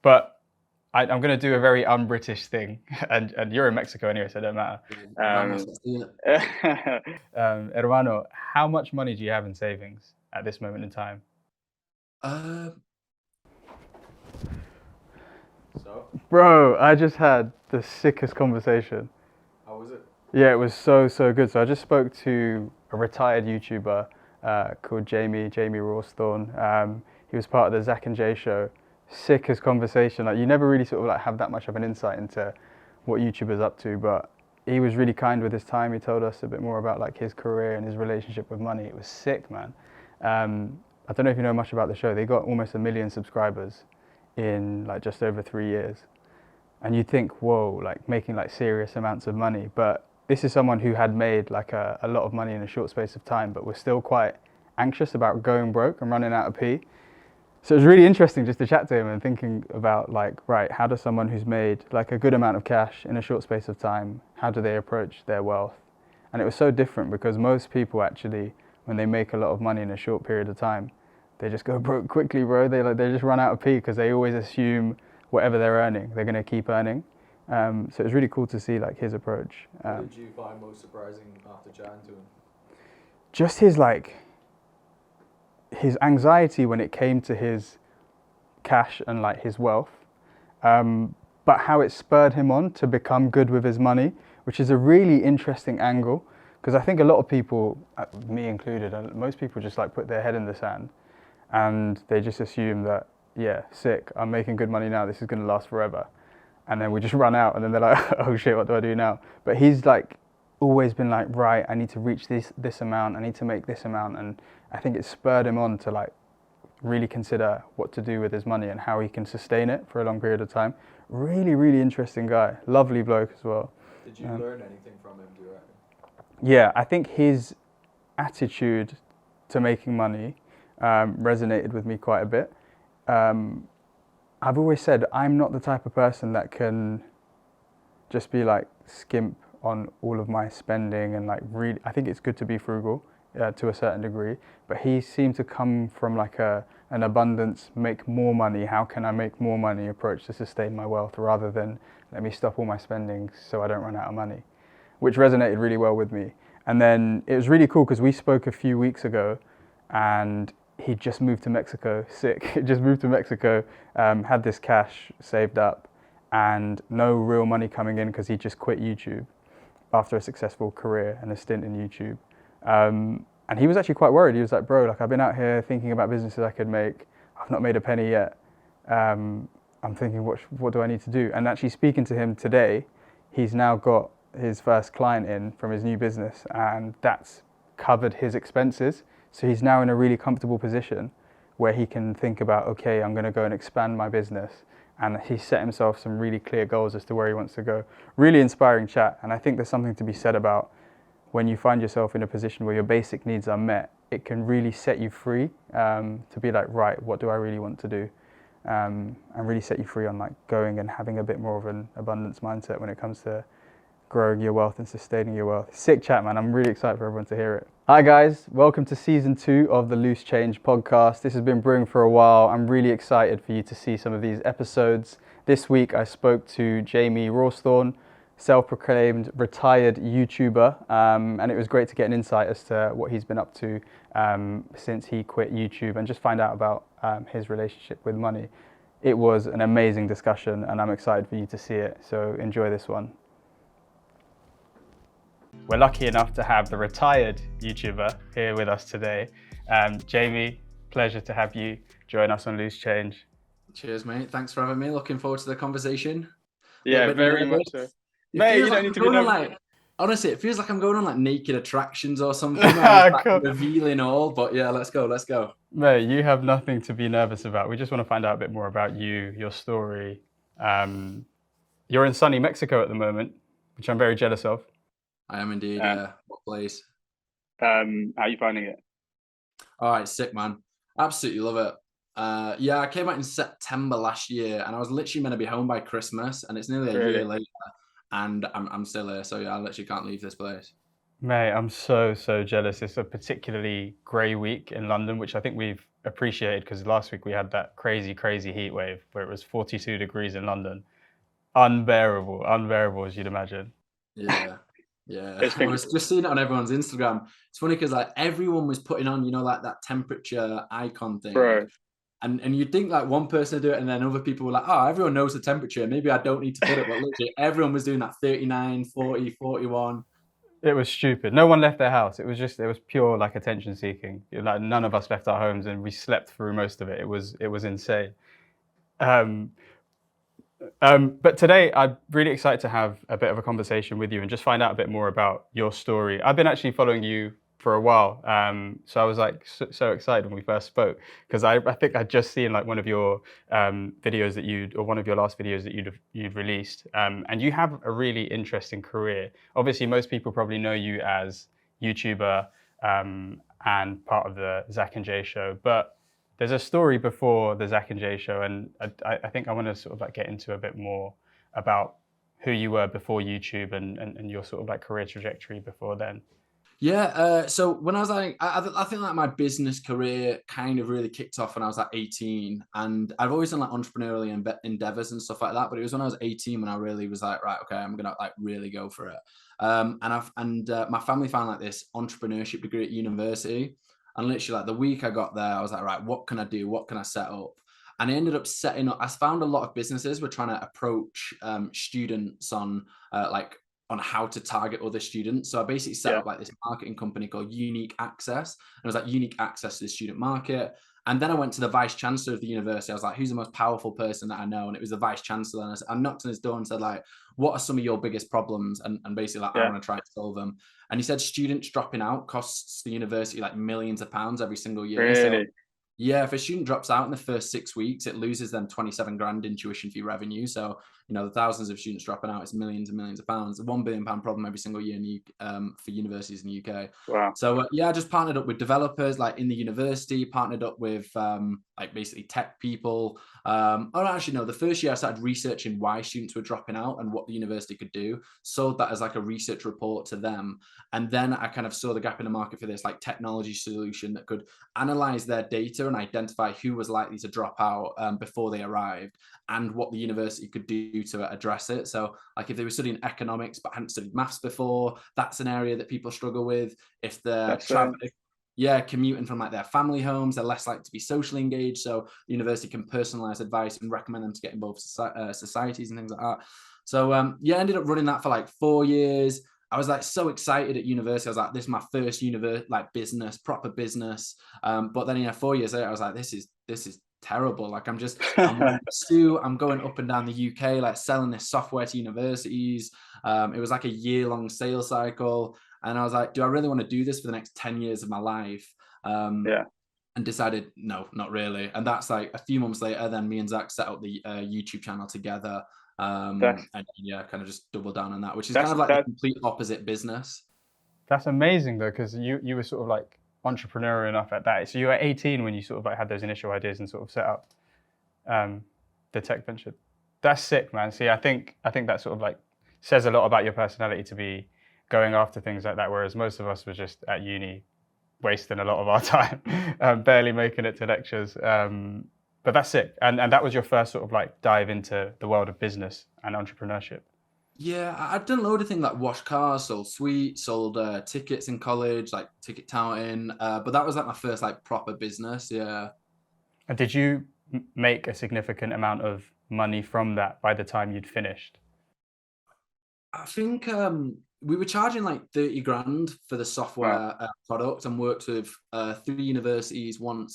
But I'm going to do a very un-British thing, and you're in Mexico anyway, so it don't matter. Hermano, how much money do you have in savings at this moment in time? Bro, I just had the sickest conversation. How was it? Yeah, it was so good. So I just spoke to a retired YouTuber called Jamie Rawsthorne. He was part of the Zac Jay Show. Sickest conversation. Like, you never really sort of like have that much of an insight into what YouTubers up to, but he was really kind with his time. He told us a bit more about like his career and his relationship with money. It was sick, man. I don't know if you know much about the show. They got almost 1 million subscribers in like just over 3 years. And you'd think, whoa, like making like serious amounts of money. But this is someone who had made like a lot of money in a short space of time, but was still quite anxious about going broke and running out of P. So it was really interesting just to chat to him and thinking about like, right, how does someone who's made like a good amount of cash in a short space of time, how do they approach their wealth? And it was so different because most people actually, when they make a lot of money in a short period of time, they just go broke quickly, bro. They just run out of P because they always assume whatever they're earning, they're going to keep earning. So it was really cool to see like his approach. What did you find most surprising after chatting to him? Just his anxiety when it came to his cash and like his wealth, but how it spurred him on to become good with his money, which is a really interesting angle. Because I think a lot of people, me included, and most people just like put their head in the sand and they just assume that, yeah, sick, I'm making good money now, this is going to last forever. And then we just run out and then they're like, oh shit, what do I do now? But he's like always been like, right, I need to reach this amount, I need to make this amount. And I think it spurred him on to like really consider what to do with his money and how he can sustain it for a long period of time. Really interesting guy, lovely bloke as well. Did you learn anything from him, do you reckon? Yeah, I think his attitude to making money resonated with me quite a bit. I've always said I'm not the type of person that can just be like skimp on all of my spending and like really, I think it's good to be frugal to a certain degree, but he seemed to come from like an abundance, make more money, how can I make more money approach to sustain my wealth rather than let me stop all my spending so I don't run out of money, which resonated really well with me. And then it was really cool because we spoke a few weeks ago and he just moved to Mexico, sick. He just moved to Mexico, had this cash saved up and no real money coming in because he just quit YouTube after a successful career and a stint in YouTube. And he was actually quite worried. He was like, bro, like I've been out here thinking about businesses I could make. I've not made a penny yet. I'm thinking, what do I need to do? And actually speaking to him today, he's now got his first client in from his new business and that's covered his expenses. So he's now in a really comfortable position where he can think about, okay, I'm going to go and expand my business. And he's set himself some really clear goals as to where he wants to go. Really inspiring chat. And I think there's something to be said about when you find yourself in a position where your basic needs are met, it can really set you free to be like, right, what do I really want to do? And really set you free on like going and having a bit more of an abundance mindset when it comes to growing your wealth and sustaining your wealth. Sick chat, man. I'm really excited for everyone to hear it. Hi guys, welcome to season 2 of the Loose Change podcast. This has been brewing for a while. I'm really excited for you to see some of these episodes. This week I spoke to Jamie Rawsthorne, self-proclaimed retired YouTuber, and it was great to get an insight as to what he's been up to since he quit YouTube and just find out about his relationship with money. It was an amazing discussion and I'm excited for you to see it, so enjoy this one. We're lucky enough to have the retired YouTuber here with us today. Jamie, pleasure to have you join us on Loose Change. Cheers, mate. Thanks for having me. Looking forward to the conversation. Yeah, very much so. Mate, you don't need to be like, honestly, it feels like I'm going on like naked attractions or something. Like revealing all, but yeah, let's go. Mate, you have nothing to be nervous about. We just want to find out a bit more about you, your story. You're in sunny Mexico at the moment, which I'm very jealous of. I am indeed, yeah. What place? How are you finding it? All right, sick, man. Absolutely love it. Yeah, I came out in September last year and I was literally meant to be home by Christmas and it's nearly a year later and I'm still here. So yeah, I literally can't leave this place. Mate, I'm so jealous. It's a particularly grey week in London, which I think we've appreciated, because last week we had that crazy heat wave where it was 42 degrees in London. Unbearable as you'd imagine. Yeah. I was just seeing it on everyone's Instagram. It's funny because like everyone was putting on, you know, like that temperature icon thing. Bro. And you'd think like one person would do it, and then other people were like, oh, everyone knows the temperature. Maybe I don't need to put it. But literally everyone was doing that 39, 40, 41. It was stupid. No one left their house. It was pure like attention seeking. Like none of us left our homes, and we slept through most of it. It was insane. But today I'm really excited to have a bit of a conversation with you and just find out a bit more about your story. I've been actually following you for a while, so I was like so excited when we first spoke, because I think I'd just seen like one of your videos one of your last videos that you'd released, and you have a really interesting career. Obviously, most people probably know you as YouTuber and part of the Zac Jay Show, but there's a story before the Zac Jay Show, and I think I want to sort of like get into a bit more about who you were before YouTube and your sort of like career trajectory before then. Yeah, so when I was like, I think like my business career kind of really kicked off when I was like 18, and I've always done like entrepreneurial endeavors and stuff like that. But it was when I was 18 when I really was like, right, okay, I'm gonna like really go for it. And my family found like this entrepreneurship degree at university, and literally like the week I got there, I was like, right, what can I do? What can I set up? And I ended up setting up. I found a lot of businesses were trying to approach students on on how to target other students. So I basically set up like this marketing company called Unique Access. And it was like unique access to the student market. And then I went to the vice chancellor of the university. I was like, who's the most powerful person that I know? And it was the vice chancellor. And I knocked on his door and said, like, what are some of your biggest problems? And basically like, I want to try to solve them. And he said, students dropping out costs the university like millions of pounds every single year. Really? So, yeah, if a student drops out in the first 6 weeks, it loses them 27 grand in tuition fee revenue. So, you know, the thousands of students dropping out, it's millions and millions of pounds, £1 billion problem every single year for universities in the UK. Wow. So, I just partnered up with developers like in the university, partnered up with like basically tech people. The first year I started researching why students were dropping out and what the university could do, sold that as like a research report to them. And then I kind of saw the gap in the market for this like technology solution that could analyze their data and identify who was likely to drop out before they arrived, and what the university could do to address it. So like if they were studying economics but hadn't studied maths before, that's an area that people struggle with. If they're commuting from like their family homes, they're less likely to be socially engaged. So the university can personalize advice and recommend them to get involved with societies and things like that. So I ended up running that for like 4 years. I was like so excited at university. I was like, this is my first business, proper business. But then 4 years later, I was like, this is terrible. Like I'm going up and down the UK, like selling this software to universities. It was like a year-long sales cycle. And I was like, do I really want to do this for the next 10 years of my life? And decided, no, not really. And that's like a few months later, then me and Zac set up the YouTube channel together. And kind of just double down on that, which is kind of like the complete opposite business. That's amazing though, because you were sort of like entrepreneurial enough at that. So you were 18 when you sort of like had those initial ideas and sort of set up the tech venture. That's sick, man. See, I think that sort of like says a lot about your personality to be going after things like that, whereas most of us were just at uni wasting a lot of our time, barely making it to lectures. But that's sick. And that was your first sort of like dive into the world of business and entrepreneurship. Yeah, I've done a load of things like washed cars, sold sweets, sold tickets in college, like ticket touting. But that was like my first like proper business. Yeah. And did you make a significant amount of money from that by the time you'd finished? I think we were charging like 30 grand for the software product, and worked with 3 universities, one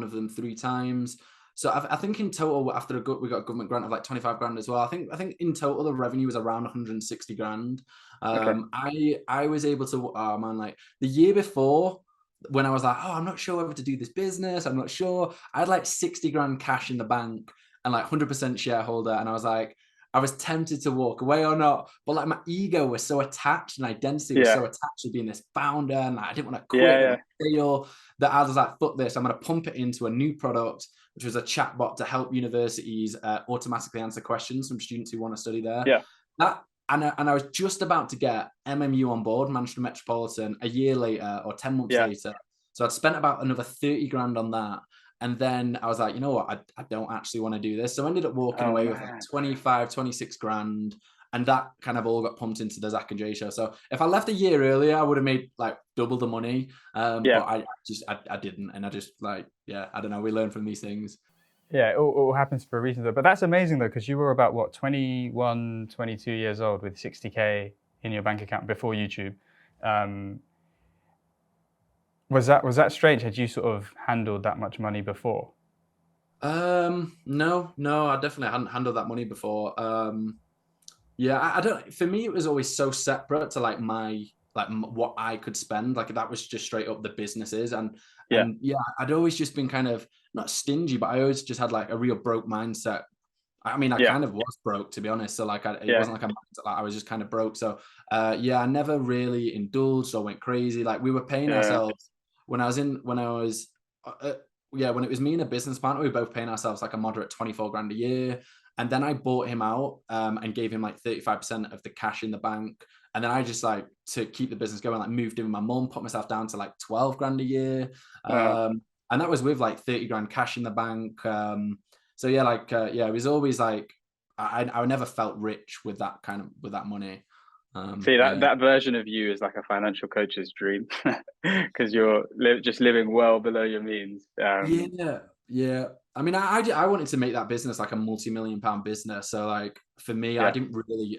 of them 3 times. So I think in total, after we got a government grant of like 25 grand as well. I think in total the revenue was around 160 grand. I was able to, like the year before, when I was like, I'm not sure whether to do this business, I'm not sure. I had like 60 grand cash in the bank and like 100% shareholder, and I was like, I was tempted to walk away or not, but like my ego was so attached and identity was so attached to being this founder, and like, I didn't want to quit and fail, that I was like, fuck this, I'm going to pump it into a new product, which was a chatbot to help universities automatically answer questions from students who want to study there. And I was just about to get MMU on board, Manchester Metropolitan, a year later or 10 months later. So I'd spent about another 30 grand on that. And then I was like, you know what, I don't actually want to do this. So I ended up walking away with like 25, 26 grand. And that kind of all got pumped into the Zac Jay Show. So if I left a year earlier, I would have made like double the money. But I didn't. And I just like, yeah, I don't know. We learn from these things. Yeah, it all happens for a reason though. But that's amazing though, because you were about what, 21, 22 years old with 60K in your bank account before YouTube. Was that strange? Had you sort of handled that much money before? No, I definitely hadn't handled that money before. Yeah, I don't. For me, it was always so separate to like what I could spend. Like that was just straight up the businesses, and yeah, I'd always just been kind of not stingy, but I always just had like a real broke mindset. I mean, I kind of was broke, to be honest. So like, it wasn't like I was just kind of broke. So yeah, I never really indulged or went crazy. Like we were paying ourselves when it was me and a business partner, we were both paying ourselves like a moderate 24 grand a year. And then I bought him out and gave him like 35% of the cash in the bank. And then I just like, to keep the business going, like moved in with my mum, put myself down to like 12 grand a year. And that was with like 30 grand cash in the bank. So yeah, like, yeah, it was always like, I never felt rich with that money. See, that version of you is like a financial coach's dream because you're just living well below your means. Yeah. I mean, I wanted to make that business like a multi-million-pound business. So like for me, I didn't really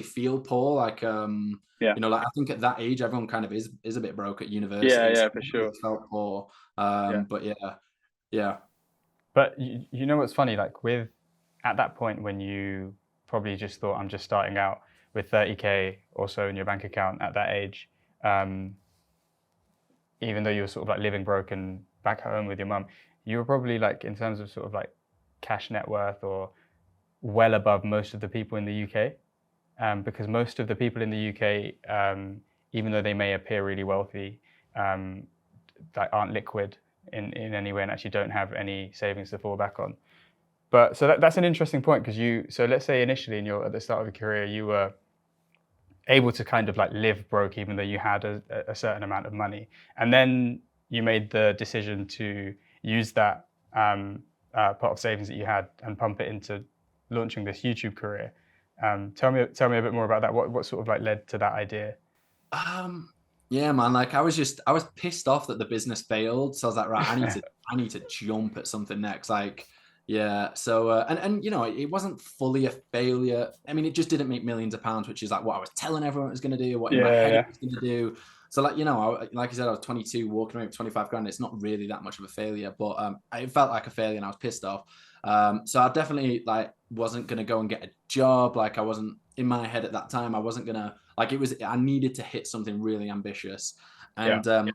feel poor. Like, you know, like I think at that age, everyone kind of is a bit broke at university. Yeah, for sure. Felt poor. But yeah. But you know what's funny? Like at that point when you probably just thought, I'm just starting out with 30K or so in your bank account at that age, even though you were sort of like living broke and back home with your mum, you were probably like, in terms of sort of like cash net worth, or well above most of the people in the UK, because most of the people in the UK, even though they may appear really wealthy, like aren't liquid in any way and actually don't have any savings to fall back on. But so that's an interesting point, because so let's say initially at the start of your career, you were able to kind of like live broke even though you had a certain amount of money, and then you made the decision to use that pot of savings that you had and pump it into launching this YouTube career. Tell me a bit more about that. What sort of like led to that idea? Yeah, man. Like I was pissed off that the business failed, so I was like, right, I need to jump at something next. Like, yeah. So and you know, it wasn't fully a failure. I mean, it just didn't make millions of pounds, which is like what I was telling everyone it was going to do, what in my head it was going to do. So like, you know, like you said, I was 22 walking away with 25 grand. It's not really that much of a failure, but it felt like a failure and I was pissed off. So I definitely like wasn't going to go and get a job. Like I wasn't in my head at that time. I wasn't going to like, I needed to hit something really ambitious. And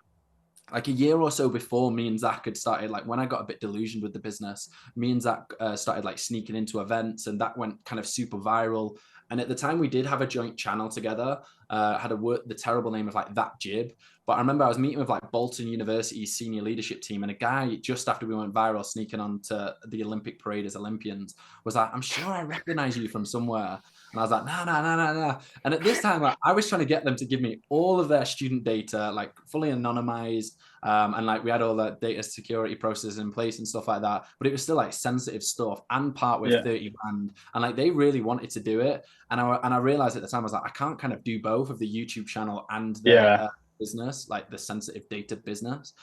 like a year or so before, me and Zac had started, like when I got a bit delusioned with the business, me and Zac started like sneaking into events, and that went kind of super viral. And at the time we did have a joint channel together, had the terrible name of like That Jib. But I remember I was meeting with like Bolton University's senior leadership team, and a guy just after we went viral sneaking onto the Olympic parade as Olympians was like, I'm sure I recognize you from somewhere. And I was like, no. And at this time, like, I was trying to get them to give me all of their student data, like fully anonymized. And like we had all the data security processes in place and stuff like that. But it was still like sensitive stuff and part with 30 grand. And like they really wanted to do it. And I realized at the time, I was like, I can't kind of do both of the YouTube channel and the business, like the sensitive data business.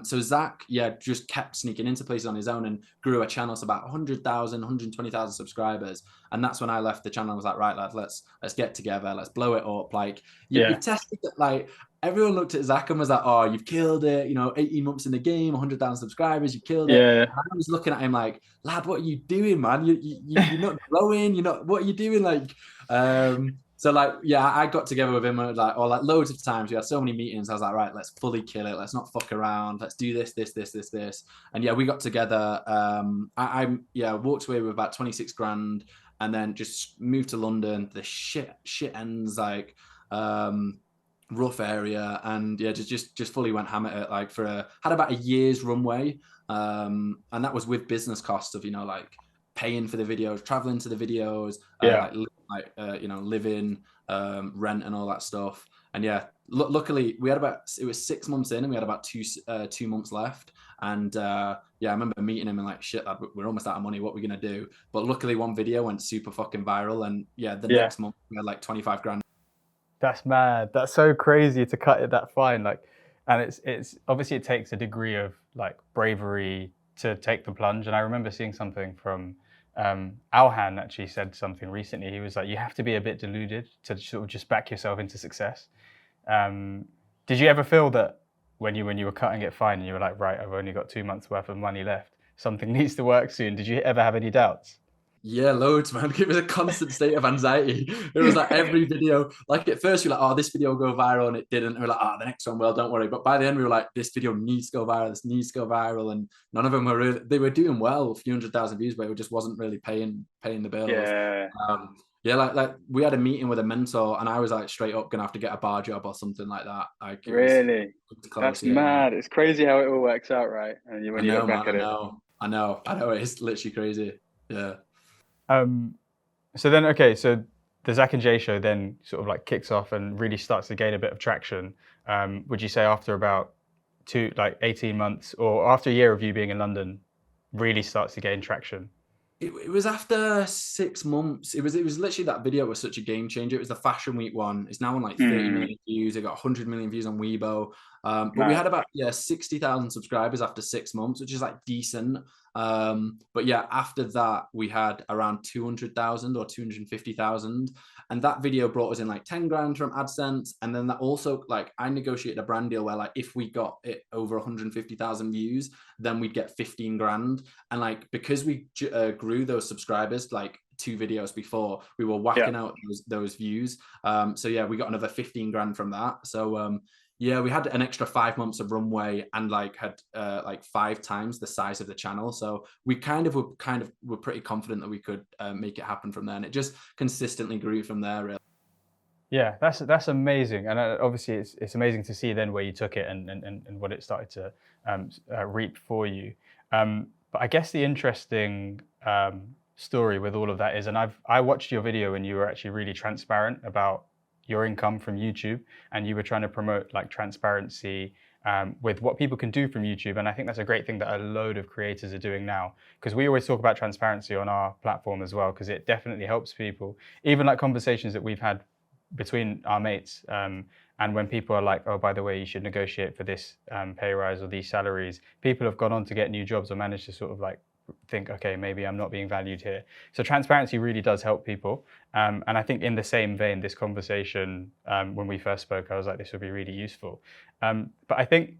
So Zac, just kept sneaking into places on his own and grew a channel to about 100,000, 120,000 subscribers. And that's when I left the channel. I was like, right, lads, let's get together. Let's blow it up. Like you tested it. Like everyone looked at Zac and was like, oh, you've killed it. You know, 18 months in the game, 100,000 subscribers, you killed it. And I was looking at him like, lad, what are you doing, man? You're not growing. What are you doing? Like, so like, I got together with him like loads of times. We had so many meetings. I was like, right, let's fully kill it. Let's not fuck around. Let's do this. And we got together. I walked away with about 26 grand and then just moved to London. The shit ends like, rough area, and just fully went ham at it. Like had about a year's runway. And that was with business costs of, like paying for the videos, traveling to the videos, living, rent and all that stuff. And luckily we had it was 6 months in and we had about two months left. And yeah, I remember meeting him and like, shit, lad, we're almost out of money. What are we gonna do? But luckily, one video went super fucking viral, and yeah, the next month we had like 25 grand. That's mad. That's so crazy to cut it that fine. Like, and it's obviously it takes a degree of like bravery to take the plunge. And I remember seeing something from Alhan actually said something recently. He was like, you have to be a bit deluded to sort of just back yourself into success. Did you ever feel that when you were cutting it fine and you were like, right, I've only got 2 months worth of money left, something needs to work soon? Did you ever have any doubts? Yeah, loads, man. It was a constant state of anxiety. It was like every video, like at first you're like, oh, this video will go viral, and it didn't. And we're like, oh, the next one will, don't worry. But by the end we were like, this video needs to go viral, this needs to go viral. And none of them were really, they were doing well, a few 100,000 views, but it just wasn't really paying the bills. Yeah. Yeah, like we had a meeting with a mentor, and I was like straight up gonna have to get a bar job or something like that. Like, really? Close, That's yeah. mad. It's crazy how it all works out, right? And when you look back at it. I know. It's literally crazy. Yeah. So then, okay, so the Zac and Jay Show then sort of like kicks off and really starts to gain a bit of traction. Would you say after about 18 months, or after a year of you being in London, really starts to gain traction? It was after 6 months. It was literally, that video was such a game changer. It was the Fashion Week one. It's now on like 30 million views. It got 100 million views on Weibo. But we had about 60,000 subscribers after 6 months, which is like decent. But yeah, after that we had around 200,000 or 250,000, and that video brought us in like 10 grand from AdSense. And then that also, like, I negotiated a brand deal where like if we got it over 150,000 views, then we'd get 15 grand. And like, because we grew those subscribers like 2 videos before, we were whacking out those views. So yeah, we got another 15 grand from that. So yeah, we had an extra 5 months of runway, and like had like 5 times the size of the channel. So we were pretty confident that we could make it happen from there, and it just consistently grew from there, really. Yeah, that's amazing, and obviously it's amazing to see then where you took it and what it started to reap for you. But I guess the interesting story with all of that is, and I watched your video and you were actually really transparent about your income from YouTube, and you were trying to promote like transparency with what people can do from YouTube. And I think that's a great thing that a load of creators are doing now, because we always talk about transparency on our platform as well, because it definitely helps people. Even like conversations that we've had between our mates, and when people are like, oh, by the way, you should negotiate for this pay rise or these salaries, people have gone on to get new jobs or managed to sort of like think, okay, maybe I'm not being valued here. So transparency really does help people. And I think in the same vein, this conversation, when we first spoke, I was like, this would be really useful. But I think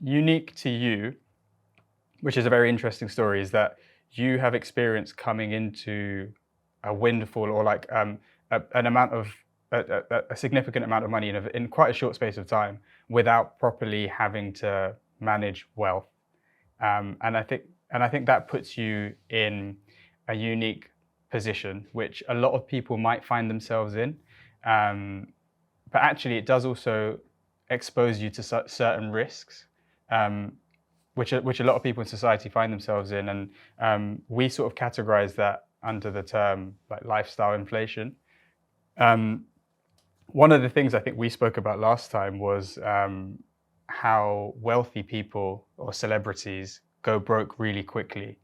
unique to you, which is a very interesting story, is that you have experience coming into a windfall, or like an amount of a significant amount of money in quite a short space of time without properly having to manage wealth. And I think that puts you in a unique position, which a lot of people might find themselves in. But actually, it does also expose you to certain risks, which a lot of people in society find themselves in. And we sort of categorize that under the term like lifestyle inflation. One of the things I think we spoke about last time was how wealthy people or celebrities go broke really quickly.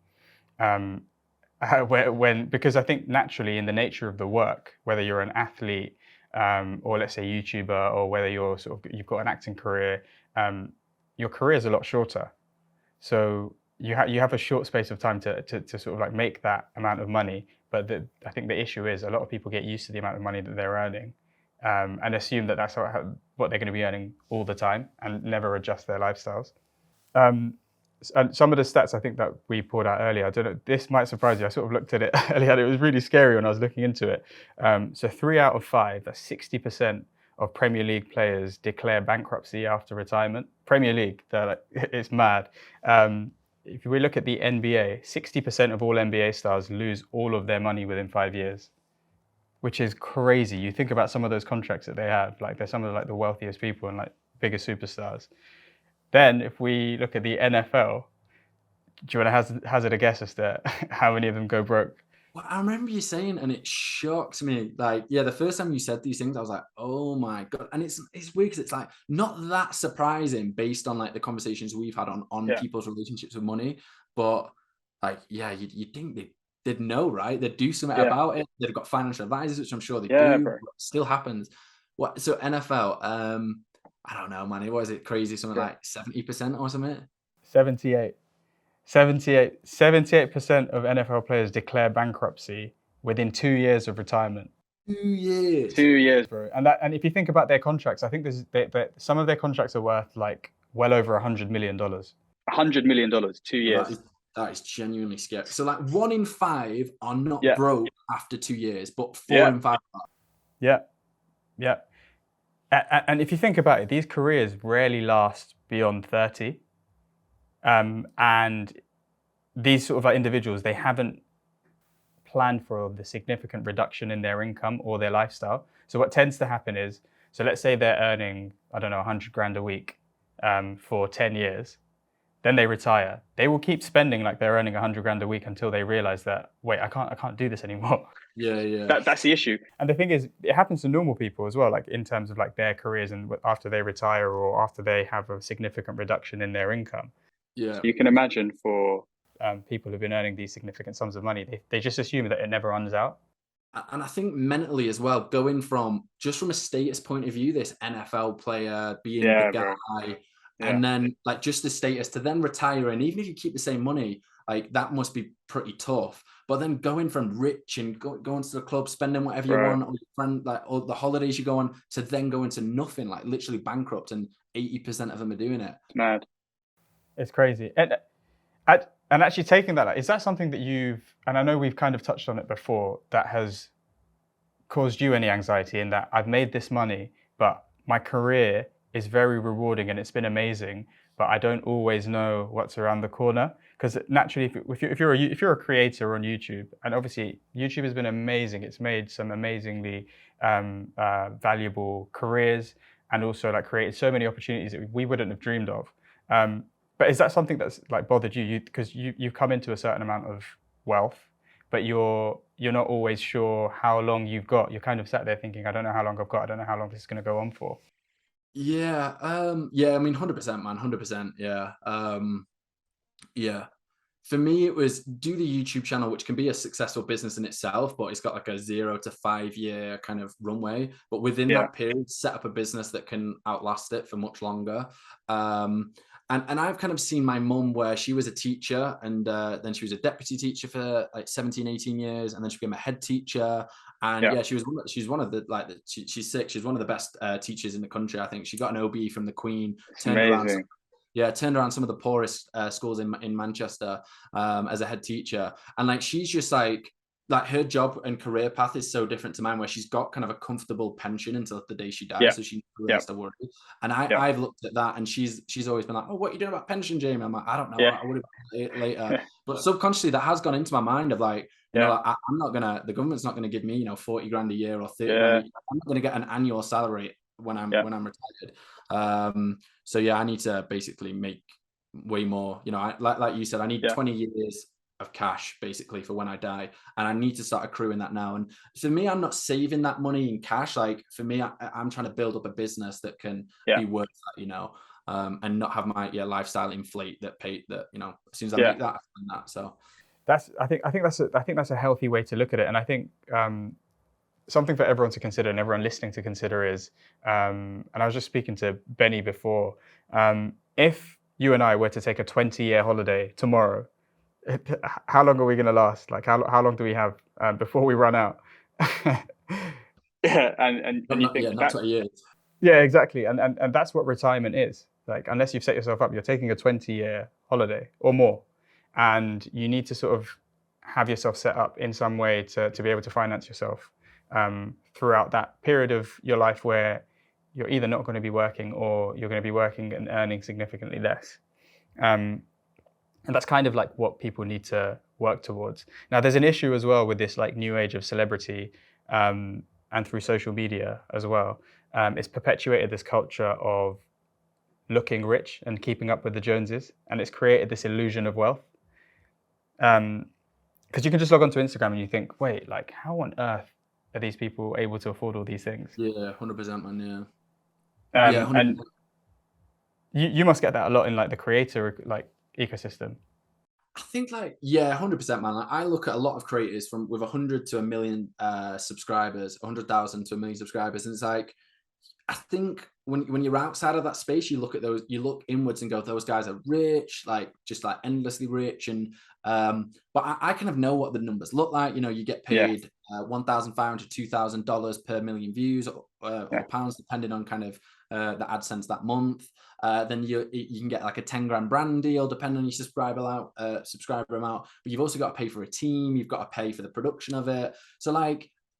Because I think naturally in the nature of the work, whether you're an athlete or let's say YouTuber, or whether you've got an acting career, your career is a lot shorter. So you have a short space of time to sort of like make that amount of money. But I think the issue is a lot of people get used to the amount of money that they're earning, and assume that that's what they're going to be earning all the time, and never adjust their lifestyles. And some of the stats I think that we pulled out earlier, I don't know, this might surprise you. I sort of looked at it earlier, and it was really scary when I was looking into it. So 3 out of 5, that's 60% of Premier League players declare bankruptcy after retirement. Premier League, it's mad. If we look at the NBA, 60% of all NBA stars lose all of their money within 5 years, which is crazy. You think about some of those contracts that they have, like they're some of like the wealthiest people and like biggest superstars. Then if we look at the NFL, do you want to hazard a guess as to how many of them go broke Well, I remember you saying, and it shocked me. Like, yeah, the first time you said these things, I was like, oh my God. And it's weird because it's like not that surprising based on like the conversations we've had on Yeah, people's relationships with money. But like, yeah, you'd think they'd know, right? They'd do something yeah, about it. They've got financial advisors, which I'm sure they yeah, do, bro. but it still happens. What so NFL, I don't know, man. What is it crazy? Something Yeah. like 70% or something? 78. 78% of NFL players declare bankruptcy within 2 years of retirement. 2 years. 2 years. Bro. And if you think about their contracts, I think some of their contracts are worth like well over $100 million. $100 million, 2 years. That is genuinely scary. So like 1 in 5 are not Yeah. broke after 2 years, but 4 Yeah. in 5 are. Yeah, yeah. And if you think about it, these careers rarely last beyond 30. And these sort of like individuals, they haven't planned for the significant reduction in their income or their lifestyle. So what tends to happen is, so let's say they're earning, I don't know, 100 grand a week for 10 years. Then they retire. They will keep spending like they're earning 100 grand a week until they realize that, wait, I can't do this anymore. Yeah. That's the issue. And the thing is, it happens to normal people as well, like in terms of like their careers and after they retire or after they have a significant reduction in their income. Yeah. So you can imagine for people who've been earning these significant sums of money, they just assume that it never runs out. And I think mentally as well, going from just from a status point of view, this NFL player being the guy, bro. and then like just the status to then retire, and even if you keep the same money, like that must be pretty tough. But then going from rich and going to the club, spending whatever you want, or your friend, like or the holidays you go on, to then going to nothing, like literally bankrupt, and 80% of them are doing it. It's mad. It's crazy. And actually taking that, is that something that and I know we've kind of touched on it before, that has caused you any anxiety in that I've made this money, but my career is very rewarding and it's been amazing, but I don't always know what's around the corner? Because naturally, if you're a creator on YouTube, and obviously YouTube has been amazing, it's made some amazingly valuable careers, and also like created so many opportunities that we wouldn't have dreamed of. But is that something that's like bothered you? Because you've come into a certain amount of wealth, but you're not always sure how long you've got. You're kind of sat there thinking, I don't know how long I've got. I don't know how long this is going to go on for. Yeah. Yeah. I mean, 100%, man. 100%. Yeah. Yeah. For me, it was do the YouTube channel, which can be a successful business in itself, but it's got like a 0 to 5 year kind of runway. But within that period, set up a business that can outlast it for much longer. And I've kind of seen my mum, where she was a teacher, and then she was a deputy teacher for like 17, 18 years. And then she became a head teacher. And she's one of the, like, she's sick. She's one of the best teachers in the country. I think she got an OB from the Queen. Turned around some of the poorest schools in Manchester as a head teacher. And like, she's just like her job and career path is so different to mine, where she's got kind of a comfortable pension until the day she dies. So she never has to worry. And I've looked at that, and she's always been like, oh, what are you doing about pension, Jamie? I'm like, I don't know. I'll worry about it later. But subconsciously that has gone into my mind of like, you know, the government's not gonna give me, 40 grand a year or 30 grand. I'm not gonna get an annual salary when I'm retired. So yeah, I need to basically make way more. Like you said, I need 20 years of cash basically for when I die, and I need to start accruing that now. And for me, I'm not saving that money in cash. Like for me, I'm trying to build up a business that can be worth that, and not have my lifestyle inflate that as soon as I make that, I spend that. So I think that's a healthy way to look at it. And I think something for everyone to consider, and everyone listening to consider, is, and I was just speaking to Benny before, if you and I were to take a 20-year holiday tomorrow, how long are we going to last? Like how long do we have before we run out? and you think not 20 years. Yeah, exactly. And that's what retirement is. Like, unless you've set yourself up, you're taking a 20-year holiday or more, and you need to sort of have yourself set up in some way to be able to finance yourself throughout that period of your life where you're either not going to be working, or you're going to be working and earning significantly less. And that's kind of like what people need to work towards. Now, there's an issue as well with this like new age of celebrity, and through social media as well. It's perpetuated this culture of looking rich and keeping up with the Joneses, and it's created this illusion of wealth. because you can just log onto Instagram and you think, wait, like how on earth are these people able to afford all these things? Yeah, 100%, man. Um, Yeah, 100%. and You must get that a lot in like the creator like ecosystem. I think like, yeah, 100%, man. Like, I look at a lot of creators from with 100 to a million subscribers, 100,000 to a million subscribers, and it's like, I think when you're outside of that space, you look at those, you look inwards and go, those guys are rich, like just like endlessly rich. And but I kind of know what the numbers look like. You know, you get paid $1,500 to $2,000 per million views or pounds, depending on kind of the AdSense that month. Then you can get like a 10 grand brand deal depending on your subscriber amount. But you've also got to pay for a team. You've got to pay for the production of it.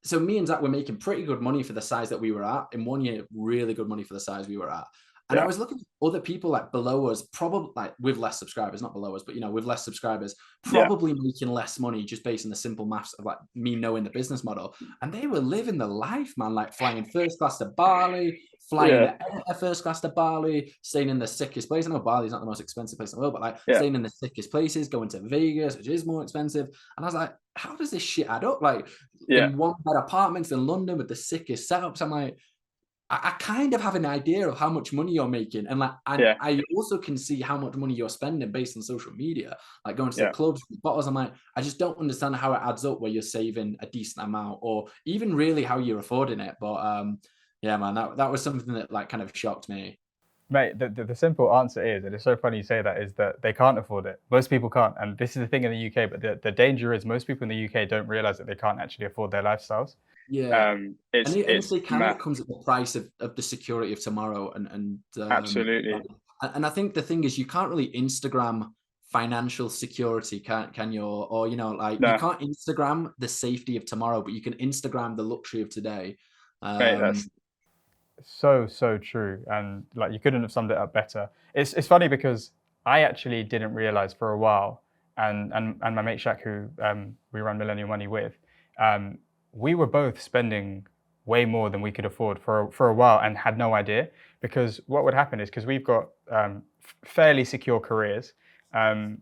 So me and Zac were making pretty good money for the size that we were at. In 1 year, really good money for the size we were at. And I was looking at other people like below us, probably like with less subscribers, not below us, but, you know, with less subscribers, probably making less money just based on the simple maths of like me knowing the business model. And they were living the life, man, like flying first class to Bali, flying first class to Bali, staying in the sickest place. I know Bali's not the most expensive place in the world, but like staying in the sickest places, going to Vegas, which is more expensive. And I was like, how does this shit add up? Like in one bed apartments in London with the sickest setups. I'm like, I kind of have an idea of how much money you're making, and like I also can see how much money you're spending based on social media, like going to the clubs, bottles. I'm like, I just don't understand how it adds up where you're saving a decent amount, or even really how you're affording it. But yeah, man, that was something that like kind of shocked me. Mate, the simple answer is, and it's so funny you say that, is that they can't afford it. Most people can't, and this is the thing in the UK. But the danger is most people in the UK don't realize that they can't actually afford their lifestyles. Yeah, it's if they can, it comes at the price of the security of tomorrow, and absolutely. And I think the thing is, you can't really Instagram financial security, can you? Or you know, like you can't Instagram the safety of tomorrow, but you can Instagram the luxury of today. Mate, that's so true, and like you couldn't have summed it up better. It's funny because I actually didn't realize for a while, and my mate Shaq, who we run Millennial Money with, we were both spending way more than we could afford for a while, and had no idea. Because what would happen is, because we've got fairly secure careers and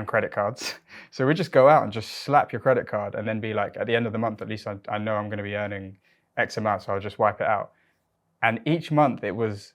credit cards, so we just go out and just slap your credit card, and then be like, at the end of the month, at least I know I'm going to be earning X amount, so I'll just wipe it out. And each month it was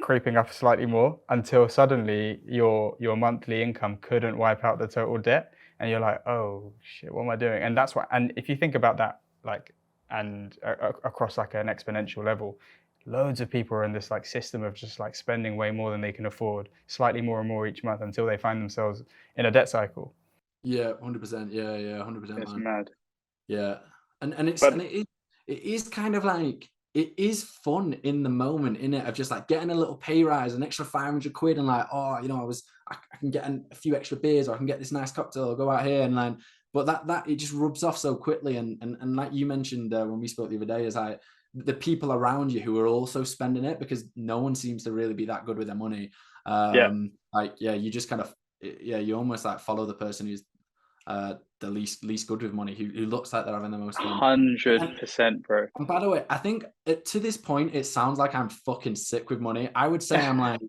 creeping up slightly more, until suddenly your monthly income couldn't wipe out the total debt, and you're like, oh shit, what am I doing? And that's why. And if you think about that, like, and across like an exponential level, loads of people are in this like system of just like spending way more than they can afford, slightly more and more each month, until they find themselves in a debt cycle. Yeah, 100%. Yeah, 100%. It's mad. Yeah, and it is kind of like, it is fun in the moment, in it, of just like getting a little pay rise, an extra 500 quid, and like, oh, you know, I can get a few extra beers, or I can get this nice cocktail, or go out here, and like, but that it just rubs off so quickly, and like you mentioned when we spoke the other day, is like the people around you who are also spending it, because no one seems to really be that good with their money. Like, you just kind of, you almost like follow the person who's the least good with money, who looks like they're having the most fun. 100%, bro. And by the way, I think to this point, it sounds like I'm fucking sick with money. I would say I'm like,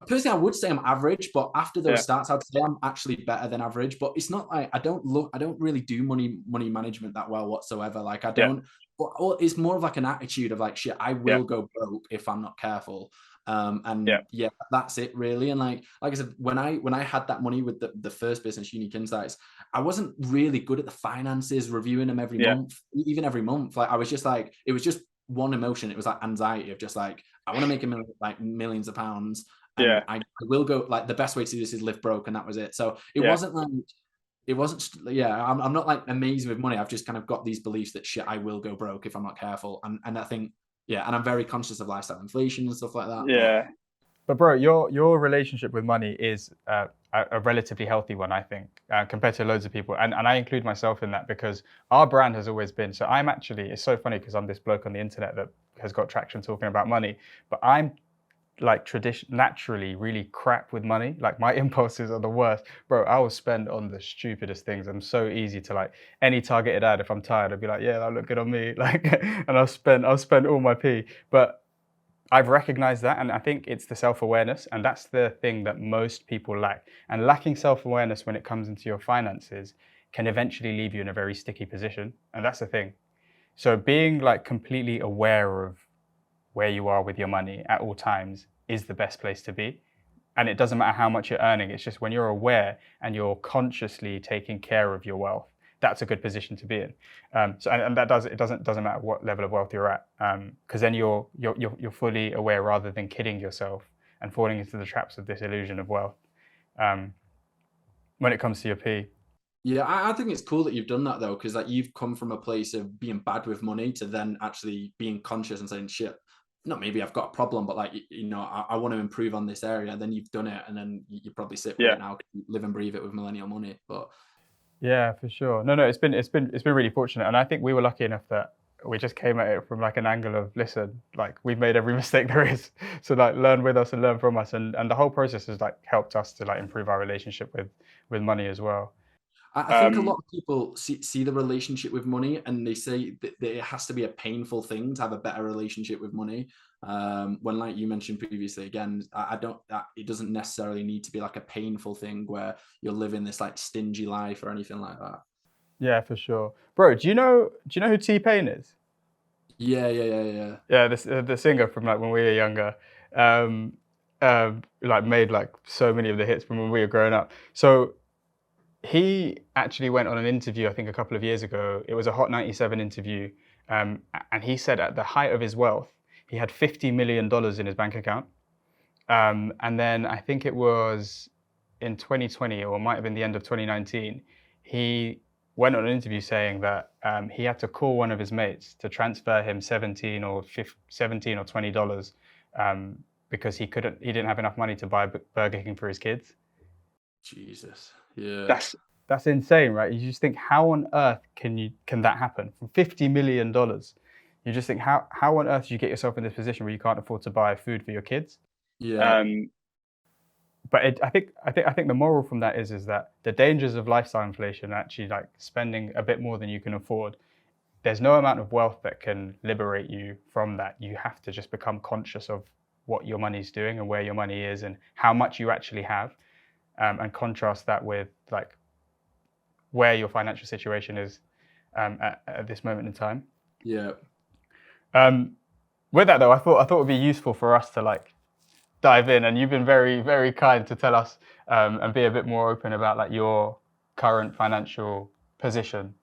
personally, I would say I'm average, but after those stats, I'd say I'm actually better than average. But it's not like I don't really do money management that well whatsoever. Like I don't, or it's more of like an attitude of like, shit, I will go broke if I'm not careful. That's it really. And like I said, when I had that money with the first business, Unique Insights, I wasn't really good at the finances, reviewing them every month, even every month. Like I was just like, it was just one emotion. It was like anxiety of just like, I want to make millions of pounds. And I will go, like, the best way to do this is live broke, and that was it. So it wasn't like, I'm not like amazing with money. I've just kind of got these beliefs that shit, I will go broke if I'm not careful. And I think, and I'm very conscious of lifestyle inflation and stuff like that. But bro, your relationship with money is a relatively healthy one, I think, compared to loads of people. And I include myself in that, because our brand has always been, so I'm actually, it's so funny because I'm this bloke on the internet that has got traction talking about money, but I'm like naturally really crap with money. Like my impulses are the worst, bro. I will spend on the stupidest things. I'm so easy to, like, any targeted ad, if I'm tired, I'll be like, yeah, that'll look good on me, like, and I'll spend all my pee. But I've recognized that, and I think it's the self-awareness, and that's the thing that most people lack. And lacking self-awareness when it comes into your finances can eventually leave you in a very sticky position, and that's the thing. So being like completely aware of where you are with your money at all times is the best place to be. And it doesn't matter how much you're earning, it's just when you're aware and you're consciously taking care of your wealth, that's a good position to be in. And that doesn't matter what level of wealth you're at, because then you're fully aware rather than kidding yourself and falling into the traps of this illusion of wealth. When it comes to your P. Yeah, I think it's cool that you've done that though, because like you've come from a place of being bad with money to then actually being conscious and saying, shit, not maybe I've got a problem, but like, you know, I want to improve on this area. Then you've done it, and then you probably sit with it now, live and breathe it with millennial money. But yeah, for sure. No, it's been really fortunate, and I think we were lucky enough that we just came at it from like an angle of, listen, like we've made every mistake there is, so like learn with us and learn from us, and the whole process has like helped us to like improve our relationship with money as well. I think a lot of people see the relationship with money, and they say that it has to be a painful thing to have a better relationship with money. When, like you mentioned previously, again, it doesn't necessarily need to be like a painful thing where you're living this like stingy life or anything like that. Yeah, for sure, bro. Do you know who T-Pain is? Yeah. Yeah, the singer from like when we were younger, like made like so many of the hits from when we were growing up. So he actually went on an interview, I think a couple of years ago. It was a Hot 97 interview, and he said at the height of his wealth, he had $50 million in his bank account. And then I think it was in 2020, or it might have been the end of 2019, he went on an interview saying that he had to call one of his mates to transfer him $17 or $20 because he didn't have enough money to buy Burger King for his kids. Jesus. Yeah. That's insane, right? You just think, how on earth can that happen from $50 million? You just think, how on earth do you get yourself in this position where you can't afford to buy food for your kids? Yeah. But I think the moral from that is that the dangers of lifestyle inflation, actually like spending a bit more than you can afford, there's no amount of wealth that can liberate you from that. You have to just become conscious of what your money's doing and where your money is and how much you actually have, and contrast that with like where your financial situation is at this moment in time. Yeah. With that though, I thought it would be useful for us to like dive in, and you've been very, very kind to tell us and be a bit more open about like your current financial position.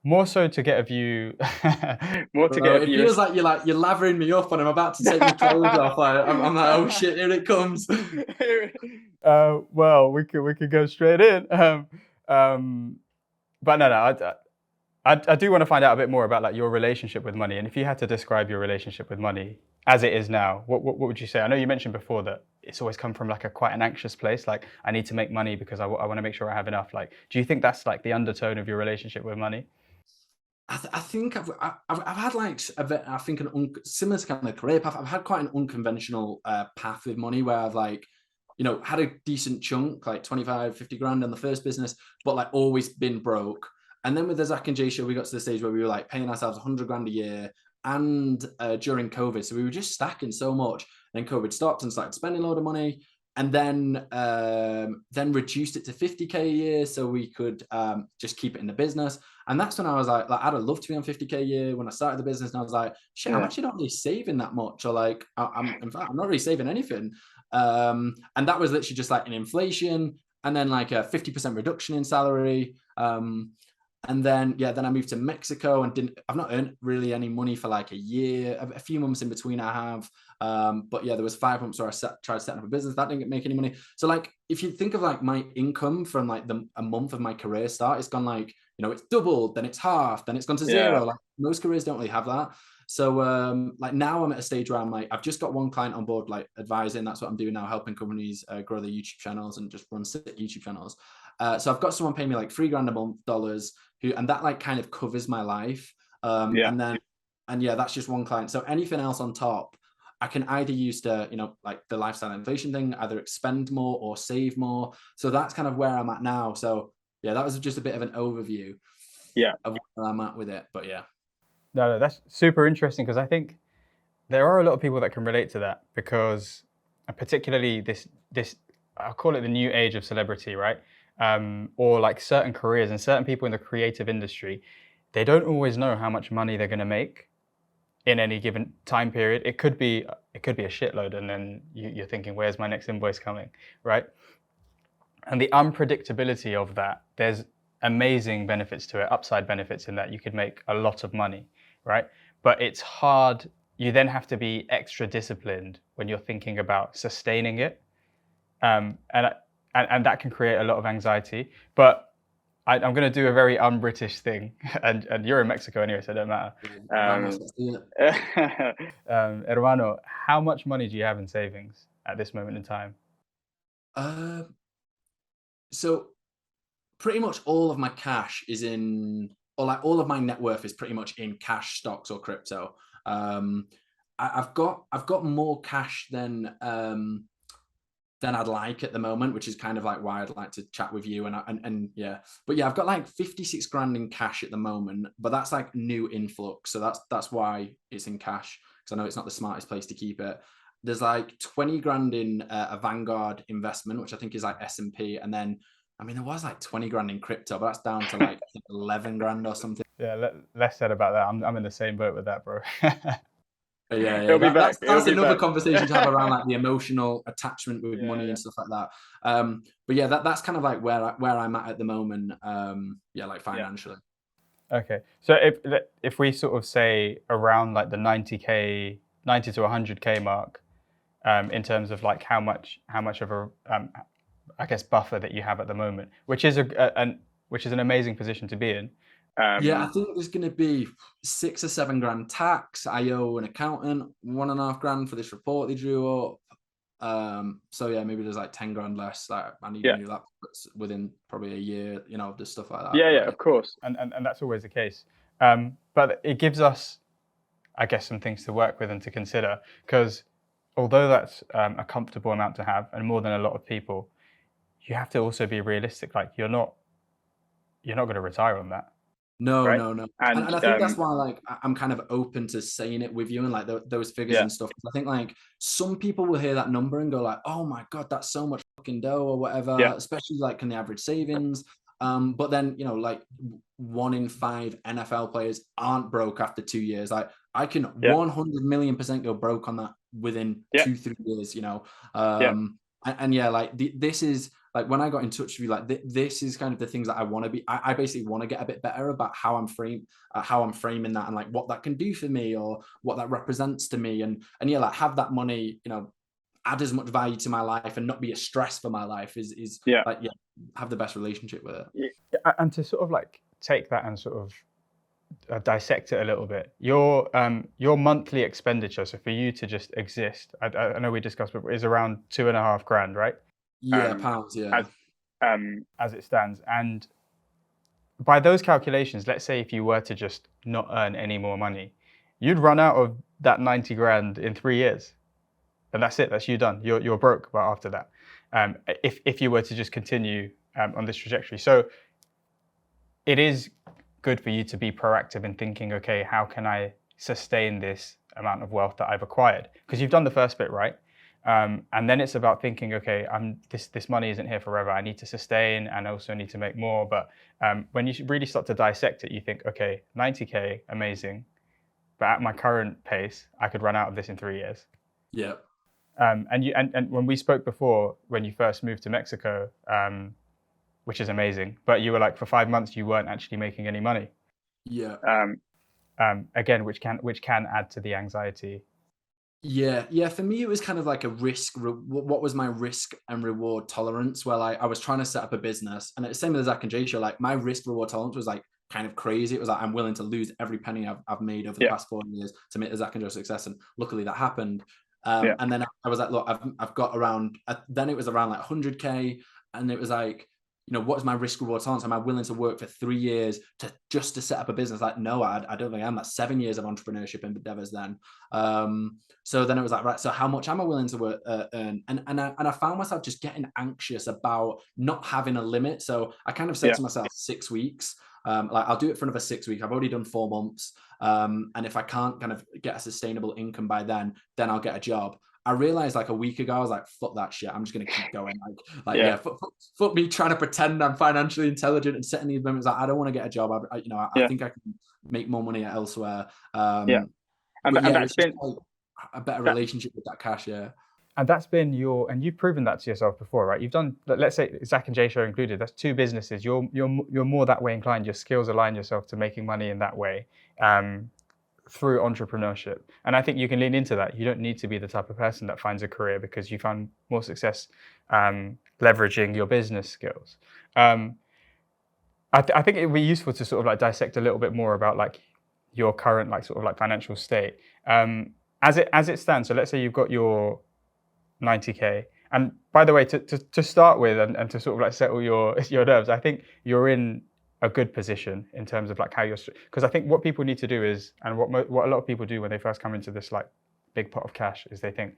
More so to get a view. It feels like you're lathering me up, and I'm about to take my clothes off. I'm like, oh shit, here it comes. Well, we could go straight in. But no, I do want to find out a bit more about like your relationship with money, and if you had to describe your relationship with money as it is now, what would you say? I know you mentioned before that it's always come from like quite an anxious place, like I need to make money because I want to make sure I have enough. Like, do you think that's like the undertone of your relationship with money? I think I've had like I think similar to kind of career path. I've had quite an unconventional path with money where I've like, you know, had a decent chunk, like 25, 50 grand on the first business, but like always been broke. And then with the Zac Jay Show, we got to the stage where we were like paying ourselves 100 grand a year, and during COVID, so we were just stacking so much. Then COVID stopped and started spending a lot of money, and then reduced it to 50k a year so we could just keep it in the business. And that's when I was like I'd have loved to be on 50k a year when I started the business, and I was like, shit, I'm actually not really saving that much, or like in fact I'm not really saving anything. And that was literally just like an inflation, and then like a 50% reduction in salary. And then I moved to Mexico and I've not earned really any money for like a year, a few months in between I have. But yeah, there was 5 months where I tried setting up a business that didn't make any money. So like, if you think of like my income from like a month of my career start, it's gone like, you know, it's doubled, then it's half, then it's gone to zero. Like most careers don't really have that. So like now I'm at a stage where I'm like, I've just got one client on board, like advising. That's what I'm doing now, helping companies grow their YouTube channels and just run sick YouTube channels. So I've got someone paying me like $3,000 a month and that like kind of covers my life. And that's just one client. So anything else on top, I can either use to, you know, like the lifestyle inflation thing, either expend more or save more. So that's kind of where I'm at now. So yeah, that was just a bit of an overview of where I'm at with it. But yeah. No, that's super interesting, because I think there are a lot of people that can relate to that, because particularly this I'll call it the new age of celebrity, right? Or like certain careers and certain people in the creative industry, they don't always know how much money they're going to make in any given time period. It could be a shitload, and then you're thinking, where's my next invoice coming, right? And the unpredictability of that, there's amazing benefits to it, upside benefits in that you could make a lot of money, right? But it's hard. You then have to be extra disciplined when you're thinking about sustaining it, and that can create a lot of anxiety. But I'm going to do a very un-British thing, and you're in Mexico anyway, so it don't matter. Hermano, how much money do you have in savings at this moment in time? So pretty much all of my cash is in, or like all of my net worth is pretty much in cash, stocks, or crypto. I've got more cash than I'd like at the moment, which is kind of like why I'd like to chat with you. And yeah, but yeah, I've got like 56 grand in cash at the moment, but that's like new influx, so that's why it's in cash, because I know it's not the smartest place to keep it. There's like 20 grand in a Vanguard investment, which I think is like S&P, and then I mean there was like 20 grand in crypto, but that's down to like 11 grand or something. Yeah, less said about that. I'm in the same boat with that, bro. Yeah. That's another conversation to have around like the emotional attachment with money and stuff like that. But yeah, that's kind of like where I'm at the moment. Like financially. Okay, so if we sort of say around like the 90 to 100K mark, in terms of like how much of a I guess buffer that you have at the moment, which is an amazing position to be in. I think there's going to be 6 or 7 grand tax. I owe an accountant 1.5 grand for this report they drew up. So yeah, maybe there's like 10 grand less. Like I need a new laptop within probably a year. Just stuff like that. Yeah, of course. And that's always the case. But it gives us, I guess, some things to work with and to consider, because although that's a comfortable amount to have and more than a lot of people, you have to also be realistic. Like you're not going to retire on that. No. And I think that's why like I'm kind of open to saying it with you and like those figures and stuff. I think like some people will hear that number and go like, oh my God, that's so much fucking dough or whatever, especially like in the average savings. But then, like 1 in 5 NFL players aren't broke after 2 years. Like I can 100 million% go broke on that within 2-3 years, And yeah, like this is like when I got in touch with you, like this is kind of the things that I want to be. I basically want to get a bit better about how I'm framing that, and like what that can do for me or what that represents to me, and yeah, like have that money, add as much value to my life and not be a stress for my life is have the best relationship with it. And to sort of like take that and sort of dissect it a little bit. Your monthly expenditure, so for you to just exist, I know we discussed before, is around 2.5 grand, right? Yeah, pounds. Yeah. As it stands, and by those calculations, let's say if you were to just not earn any more money, you'd run out of that 90 grand in 3 years, and that's it. That's you done. You're broke. But after that, if you were to just continue on this trajectory, so it is good for you to be proactive in thinking, okay, how can I sustain this amount of wealth that I've acquired? Because you've done the first bit, right? And then it's about thinking, okay, this money isn't here forever. I need to sustain, and I also need to make more. But when you really start to dissect it, you think, okay, 90K, amazing. But at my current pace, I could run out of this in 3 years. Yeah. And when we spoke before, when you first moved to Mexico, which is amazing, but you were like, for 5 months, you weren't actually making any money. Yeah. Again, which can add to the anxiety. Yeah. For me, it was kind of like a risk. What was my risk and reward tolerance? Well, I was trying to set up a business, and it's the same with the Zac Jay Show. Like my risk reward tolerance was like kind of crazy. It was like I'm willing to lose every penny I've made over the past 4 years to make the Zac Jay success, and luckily that happened. And then I was like, look, I've got around. Then it was around like 100K, and it was like, what is my risk reward tolerance? Am I willing to work for 3 years to set up a business? Like, no, I don't think I am. That's 7 years of entrepreneurship endeavors then. So then it was like, right, so how much am I willing to earn? And I found myself just getting anxious about not having a limit. So I kind of said to myself 6 weeks. Like I'll do it for another 6 weeks. I've already done 4 months. And if I can't kind of get a sustainable income by then I'll get a job. I realized like a week ago, I was like, fuck that shit. I'm just going to keep going. Fuck me trying to pretend I'm financially intelligent and setting these limits. Like, I don't want to get a job. I think I can make more money elsewhere. And that's been like a better relationship with that cash. Yeah. And that's been and you've proven that to yourself before, right? You've done, let's say Zac Jay Show included, that's 2 businesses. You're more that way inclined. Your skills align yourself to making money in that way. Through entrepreneurship. And I think you can lean into that. You don't need to be the type of person that finds a career because you found more success leveraging your business skills. I think it would be useful to sort of like dissect a little bit more about like your current like sort of like financial state. As it stands, so let's say you've got your 90K. And by the way, to start with and to sort of like settle your nerves, I think you're in a good position in terms of like how you're, because I think what people need to do is, and what a lot of people do when they first come into this like big pot of cash is they think,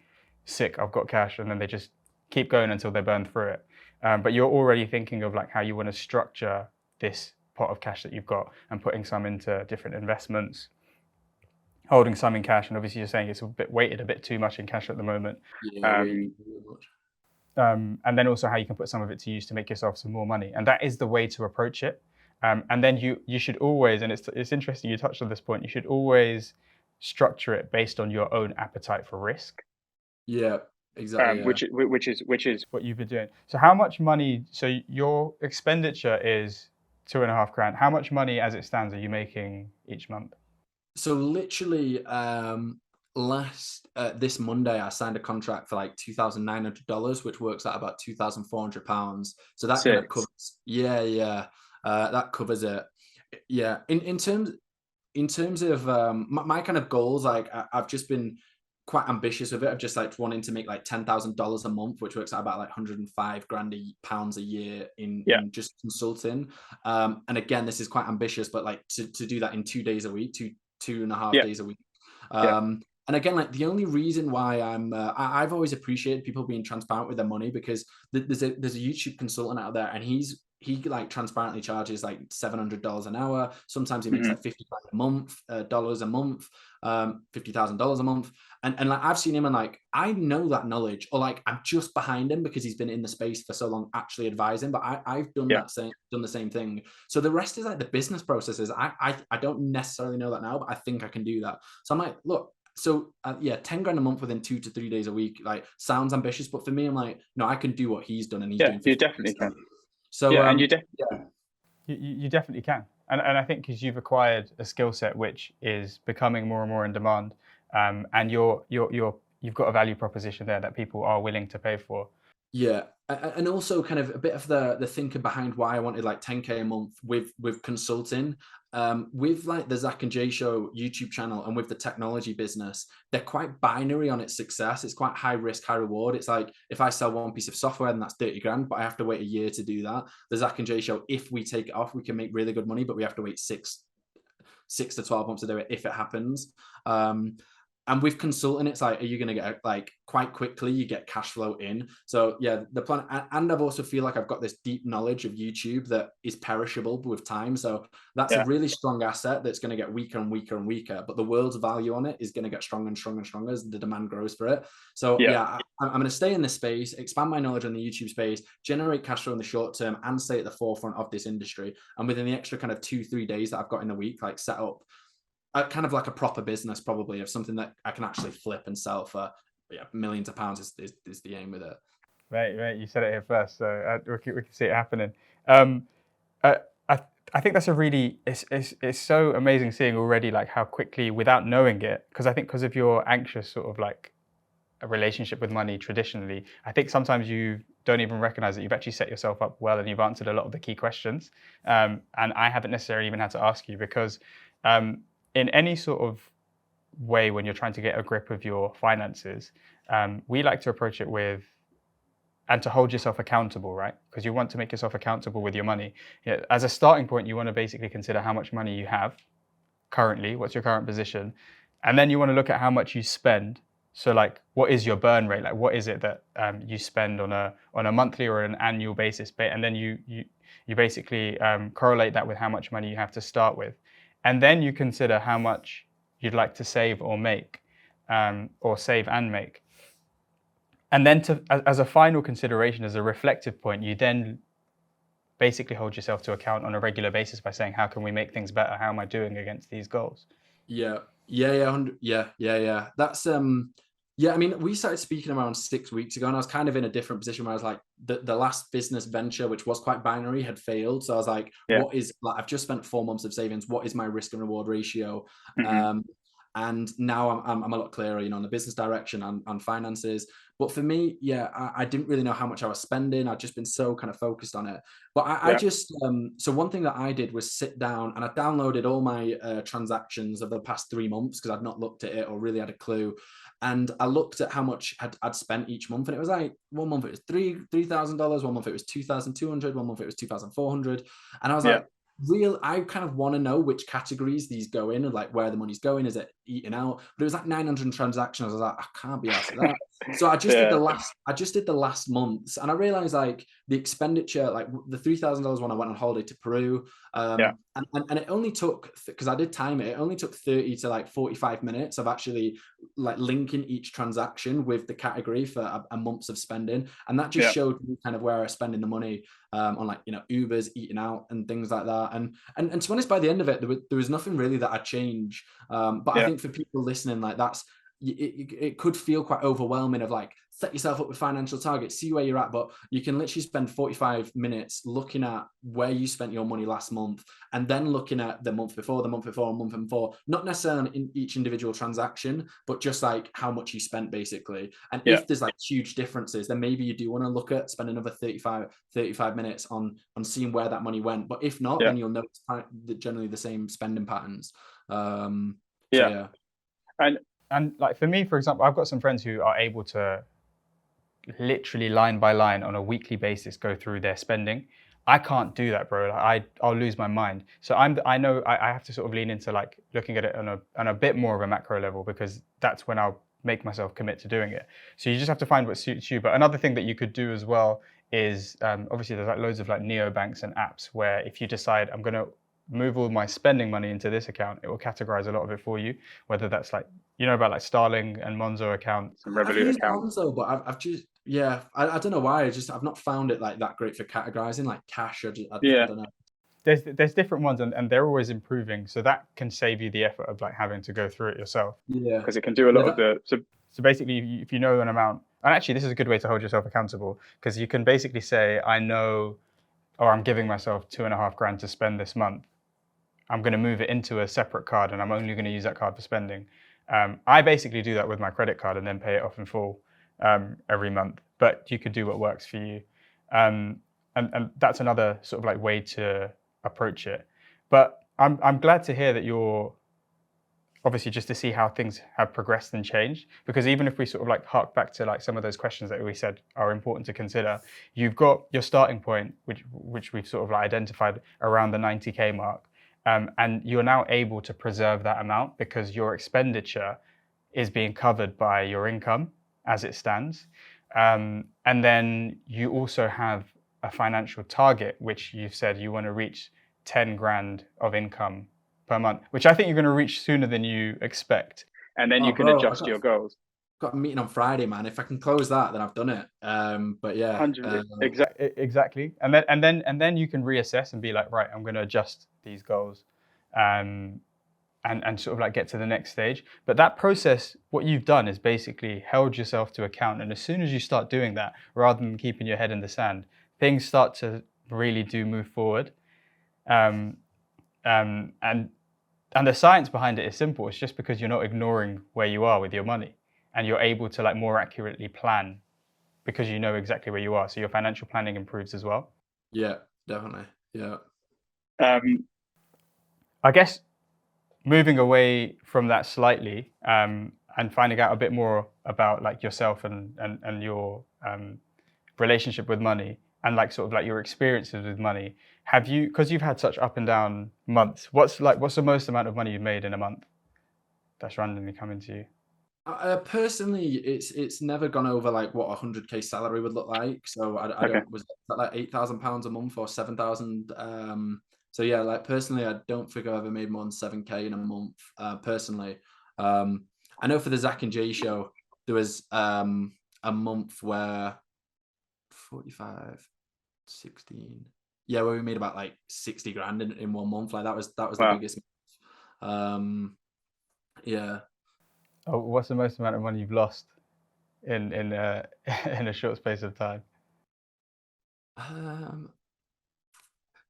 sick, I've got cash, and then they just keep going until they burn through it. But you're already thinking of like how you want to structure this pot of cash that you've got and putting some into different investments, holding some in cash, and obviously you're saying it's a bit weighted a bit too much in cash at the moment. And then also how you can put some of it to use to make yourself some more money, and that is the way to approach it. And then you should always, and it's interesting you touched on this point, you should always structure it based on your own appetite for risk. Yeah, exactly. Which is what you've been doing. So how much money, so your expenditure is $2,500. How much money as it stands are you making each month? So literally this Monday I signed a contract for like $2,900, which works out about £2,400. So that kind of covers that covers it. Yeah. In terms of my kind of goals, like I've just been quite ambitious with it. I've just like wanting to make like $10,000 a month, which works out about like 105 grand pounds a year in just consulting. And again, this is quite ambitious, but like to do that in 2 days a week, two and a half days a week. And again, like the only reason why I've always appreciated people being transparent with their money, because there's a YouTube consultant out there, and he like transparently charges like $700 an hour. Sometimes he makes like $50,000 a month, $50,000 a month. And like I've seen him, and like I know that knowledge, or like I'm just behind him because he's been in the space for so long, actually advising. But I've done done the same thing. So the rest is like the business processes. I don't necessarily know that now, but I think I can do that. So I'm like, look. So 10 grand a month within 2 to 3 days a week, like sounds ambitious, but for me, I'm like, no, I can do what he's done, and he's doing. You definitely can. So you definitely can, and I think because you've acquired a skill set which is becoming more and more in demand, and you've got a value proposition there that people are willing to pay for. Yeah, and also kind of a bit of the thinking behind why I wanted like 10K a month with consulting, with like the Zac Jay Show YouTube channel and with the technology business, they're quite binary on its success. It's quite high risk, high reward. It's like if I sell one piece of software, then that's 30 grand, but I have to wait a year to do that. The Zac Jay Show, if we take it off, we can make really good money, but we have to wait 6 to 12 months to do it if it happens. And with consulting, it's like, are you going to get like quite quickly, you get cash flow in. So yeah, the plan, and I've also feel like I've got this deep knowledge of YouTube that is perishable with time. So that's a really strong asset that's going to get weaker and weaker and weaker, but the world's value on it is going to get stronger and stronger and stronger as the demand grows for it. So I'm going to stay in this space, expand my knowledge on the YouTube space, generate cash flow in the short term, and stay at the forefront of this industry. And within the extra kind of 2-3 days that I've got in the week, like set up kind of like a proper business, probably, of something that I can actually flip and sell for millions of pounds is the aim with it. Right. You said it here first, so we can see it happening. I think that's a really, it's so amazing seeing already like how quickly, without knowing it, because I think because of your anxious sort of like a relationship with money traditionally, I think sometimes you don't even recognize that you've actually set yourself up well and you've answered a lot of the key questions. And I haven't necessarily even had to ask you, because in any sort of way when you're trying to get a grip of your finances, we like to approach it with, and to hold yourself accountable, right? Because you want to make yourself accountable with your money. As a starting point, you want to basically consider how much money you have currently, what's your current position, and then you want to look at how much you spend. So like, what is your burn rate? Like, what is it that you spend on a monthly or an annual basis? And then you You basically correlate that with how much money you have to start with. And then you consider how much you'd like to save or make, or save and make. And then as a final consideration, as a reflective point, you then basically hold yourself to account on a regular basis by saying, how can we make things better? How am I doing against these goals? Yeah. That's yeah, I mean, we started speaking around 6 weeks ago, and I was kind of in a different position where I was like, the last business venture, which was quite binary, had failed. So I was like, what is, like, I've just spent 4 months of savings. What is my risk and reward ratio? And now I'm a lot clearer, on the business direction, on finances. But for me, I didn't really know how much I was spending. I'd just been so kind of focused on it. But I just, so one thing that I did was sit down and I downloaded all my transactions of the past 3 months, because I'd not looked at it or really had a clue. And I looked at how much I'd spent each month, and it was like, 1 month it was $3,000, 1 month it was $2,200, 1 month it was $2,400, and I was like, I kind of want to know which categories these go in, and like where the money's going. Is it eating out? But it was like 900 transactions. I was like, I can't be asked that. So I just did the last months, and I realized like the expenditure, like the $3,000 when I went on holiday to Peru, and it only took, because I did time it, only took 30 to like 45 minutes of actually like linking each transaction with the category for a month's of spending, and that just showed me kind of where I was spending the money on, like, Ubers, eating out, and things like that. And to be honest, by the end of it, there was nothing really that I'd change. But I think for people listening, like, that's it could feel quite overwhelming of like, set yourself up with financial targets, see where you're at, but you can literally spend 45 minutes looking at where you spent your money last month, and then looking at the month before, and month before, not necessarily in each individual transaction, but just like how much you spent basically. And if there's like huge differences, then maybe you do want to look at spending another 35 minutes on seeing where that money went. But if not, then you'll notice generally the same spending patterns. And like for me, for example, I've got some friends who are able to literally line by line on a weekly basis go through their spending. I can't do that, bro. Like, I'll lose my mind. So I know I have to sort of lean into like looking at it on a bit more of a macro level, because that's when I'll make myself commit to doing it. So you just have to find what suits you. But another thing that you could do as well is obviously there's like loads of like neobanks and apps where if you decide I'm going to move all my spending money into this account, it will categorize a lot of it for you, whether that's like, about like Starling and Monzo accounts and Revolut accounts. Monzo, but I've just I don't know why, I've not found it like that great for categorizing, like cash. I don't know. There's different ones, and they're always improving, so that can save you the effort of like having to go through it yourself. Yeah, because it can do a lot of the. So basically, if you know an amount, and actually this is a good way to hold yourself accountable, because you can basically say, I know, or I'm giving myself $2,500 to spend this month. I'm going to move it into a separate card, and I'm only going to use that card for spending. I basically do that with my credit card and then pay it off in full every month. But you could do what works for you, and that's another sort of like way to approach it. But I'm glad to hear that you're obviously, just to see how things have progressed and changed, because even if we sort of like hark back to like some of those questions that we said are important to consider, you've got your starting point, which we've sort of like identified around the 90K mark. And you're now able to preserve that amount because your expenditure is being covered by your income as it stands. And then you also have a financial target, which you've said you want to reach 10 grand of income per month, which I think you're going to reach sooner than you expect. And then you can adjust your goals. Got a meeting on Friday, man. If I can close that, then I've done it. But yeah, exactly. And then you can reassess and be like, right, I'm going to adjust these goals, and sort of like get to the next stage. But that process, what you've done is basically held yourself to account. And as soon as you start doing that, rather than keeping your head in the sand, things start to really do move forward. And the science behind it is simple. It's just because you're not ignoring where you are with your money. And you're able to like more accurately plan because you know exactly where you are. So your financial planning improves as well. Yeah, definitely. Yeah. I guess moving away from that slightly, and finding out a bit more about like yourself and your relationship with money, and like sort of like your experiences with money. Have you, because you've had such up and down months, what's the most amount of money you've made in a month that's randomly coming to you? Personally, it's never gone over like what a 100K salary would look like. So I Okay. don't, was that like £8,000 a month or 7,000? So yeah, like personally, I don't think I've ever made more than 7K in a month. Personally, I know for the Zac and Jay show, there was a month where 45, 16, yeah, where we made about like 60 grand in 1 month. Like that was the Wow. biggest. Yeah. Oh, what's the most amount of money you've lost in in a short space of time?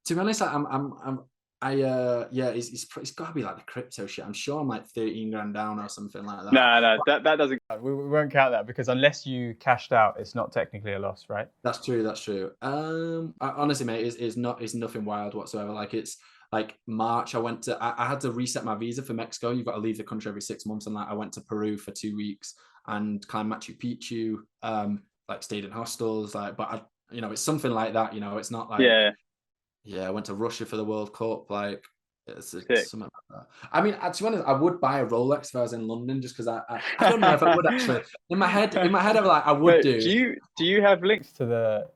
To be honest, yeah, it's got to be like the crypto shit. I'm sure I'm like 13 grand down or something like that. No, that doesn't. We won't count that because unless you cashed out, it's not technically a loss, right? That's true. Honestly, mate, it's nothing wild whatsoever. Like it's like March. I had to reset my visa for Mexico. You've got to leave the country every 6 months, and like I went to Peru for 2 weeks and climbed Machu Picchu. Like stayed in hostels. Like, but it's something like that. It's not like I went to Russia for the World Cup. Like it's something like that. I mean, to be honest, I would buy a Rolex if I was in London, just because I don't know if I would actually. In my head, I'm like I would do. Do you have links To the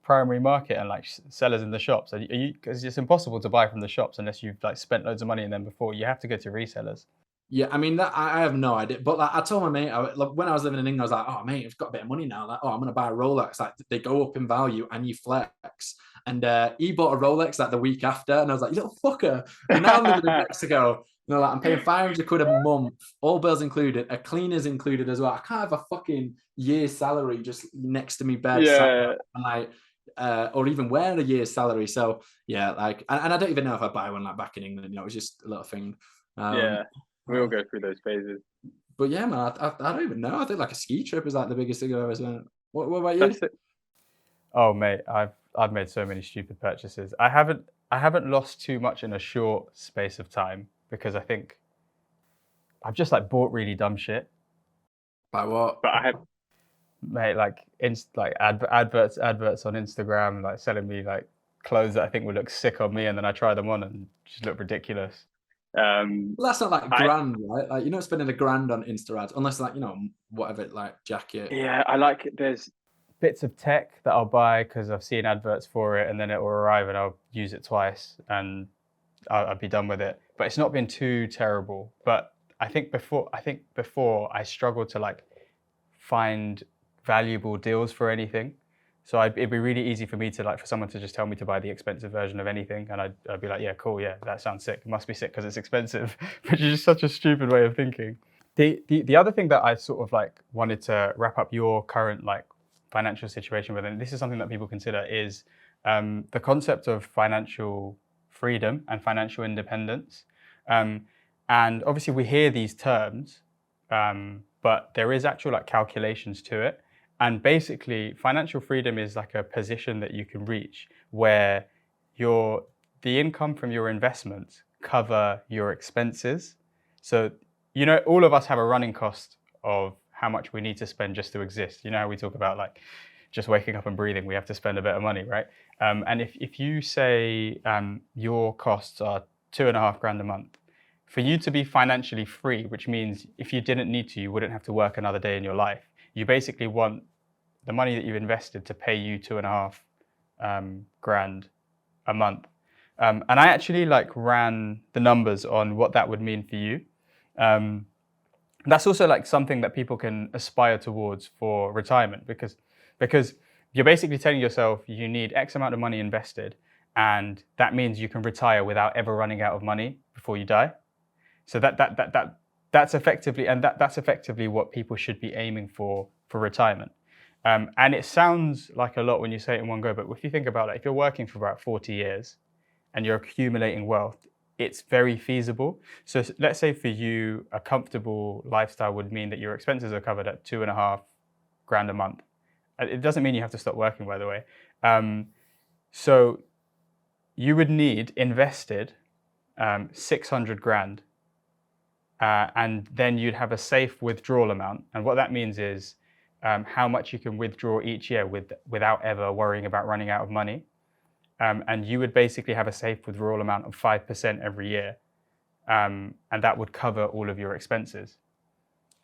primary market and like sellers in the shops? Are you, because it's impossible to buy from the shops unless you've like spent loads of money in them before. You have to go to resellers. Yeah, I mean that I have no idea, but like I told my mate when I was living in England, I was like, "Oh mate, I've got a bit of money now. Like, I'm gonna buy a Rolex. Like, they go up in value and you flex." And he bought a Rolex like the week after, and I was like, "You little fucker!" And now I'm living in Mexico. Like I'm paying 500 quid a month, all bills included, a cleaner's included as well. I can't have a fucking year's salary just next to me bed, and like, or even wear a year's salary. So yeah, like, and I don't even know if I buy one like back in England. It was just a little thing. We all go through those phases. But yeah, man, I don't even know. I think like a ski trip is like the biggest thing I've ever spent. What about you? Oh mate, I've made so many stupid purchases. I haven't lost too much in a short space of time because I think I've just like bought really dumb shit. Like what? But I have, mate, like adverts on Instagram, like selling me like clothes that I think would look sick on me, and then I try them on and just look ridiculous. Well, that's not like grand, right? Like you're not spending a grand on Insta ads unless like whatever, like jacket. Yeah, I like it. There's bits of tech that I'll buy because I've seen adverts for it, and then it will arrive and I'll use it twice and I'll be done with it. But it's not been too terrible. But I think before I struggled to like find valuable deals for anything. So it'd be really easy for me to like for someone to just tell me to buy the expensive version of anything, and I'd be like, yeah, cool, yeah, that sounds sick. It must be sick because it's expensive, which is just such a stupid way of thinking. The other thing that I sort of like wanted to wrap up your current like financial situation with, and this is something that people consider, is the concept of financial freedom and financial independence. And obviously we hear these terms, but there is actual like calculations to it. And basically, financial freedom is like a position that you can reach where the income from your investments cover your expenses. So, all of us have a running cost of how much we need to spend just to exist. How we talk about like just waking up and breathing, we have to spend a bit of money, right? And if you say your costs are 2.5 grand a month, for you to be financially free, which means if you didn't need to, you wouldn't have to work another day in your life. You basically want the money that you've invested to pay you 2.5 grand a month. And I actually like ran the numbers on what that would mean for you. That's also like something that people can aspire towards for retirement because you're basically telling yourself you need X amount of money invested, and that means you can retire without ever running out of money before you die. So that's effectively what people should be aiming for retirement. And it sounds like a lot when you say it in one go, but if you think about it, if you're working for about 40 years and you're accumulating wealth, it's very feasible. So let's say for you, a comfortable lifestyle would mean that your expenses are covered at 2.5 grand a month. It doesn't mean you have to stop working, by the way. So you would need invested 600 grand. And then you'd have a safe withdrawal amount. And what that means is how much you can withdraw each year without ever worrying about running out of money. And you would basically have a safe withdrawal amount of 5% every year. And that would cover all of your expenses.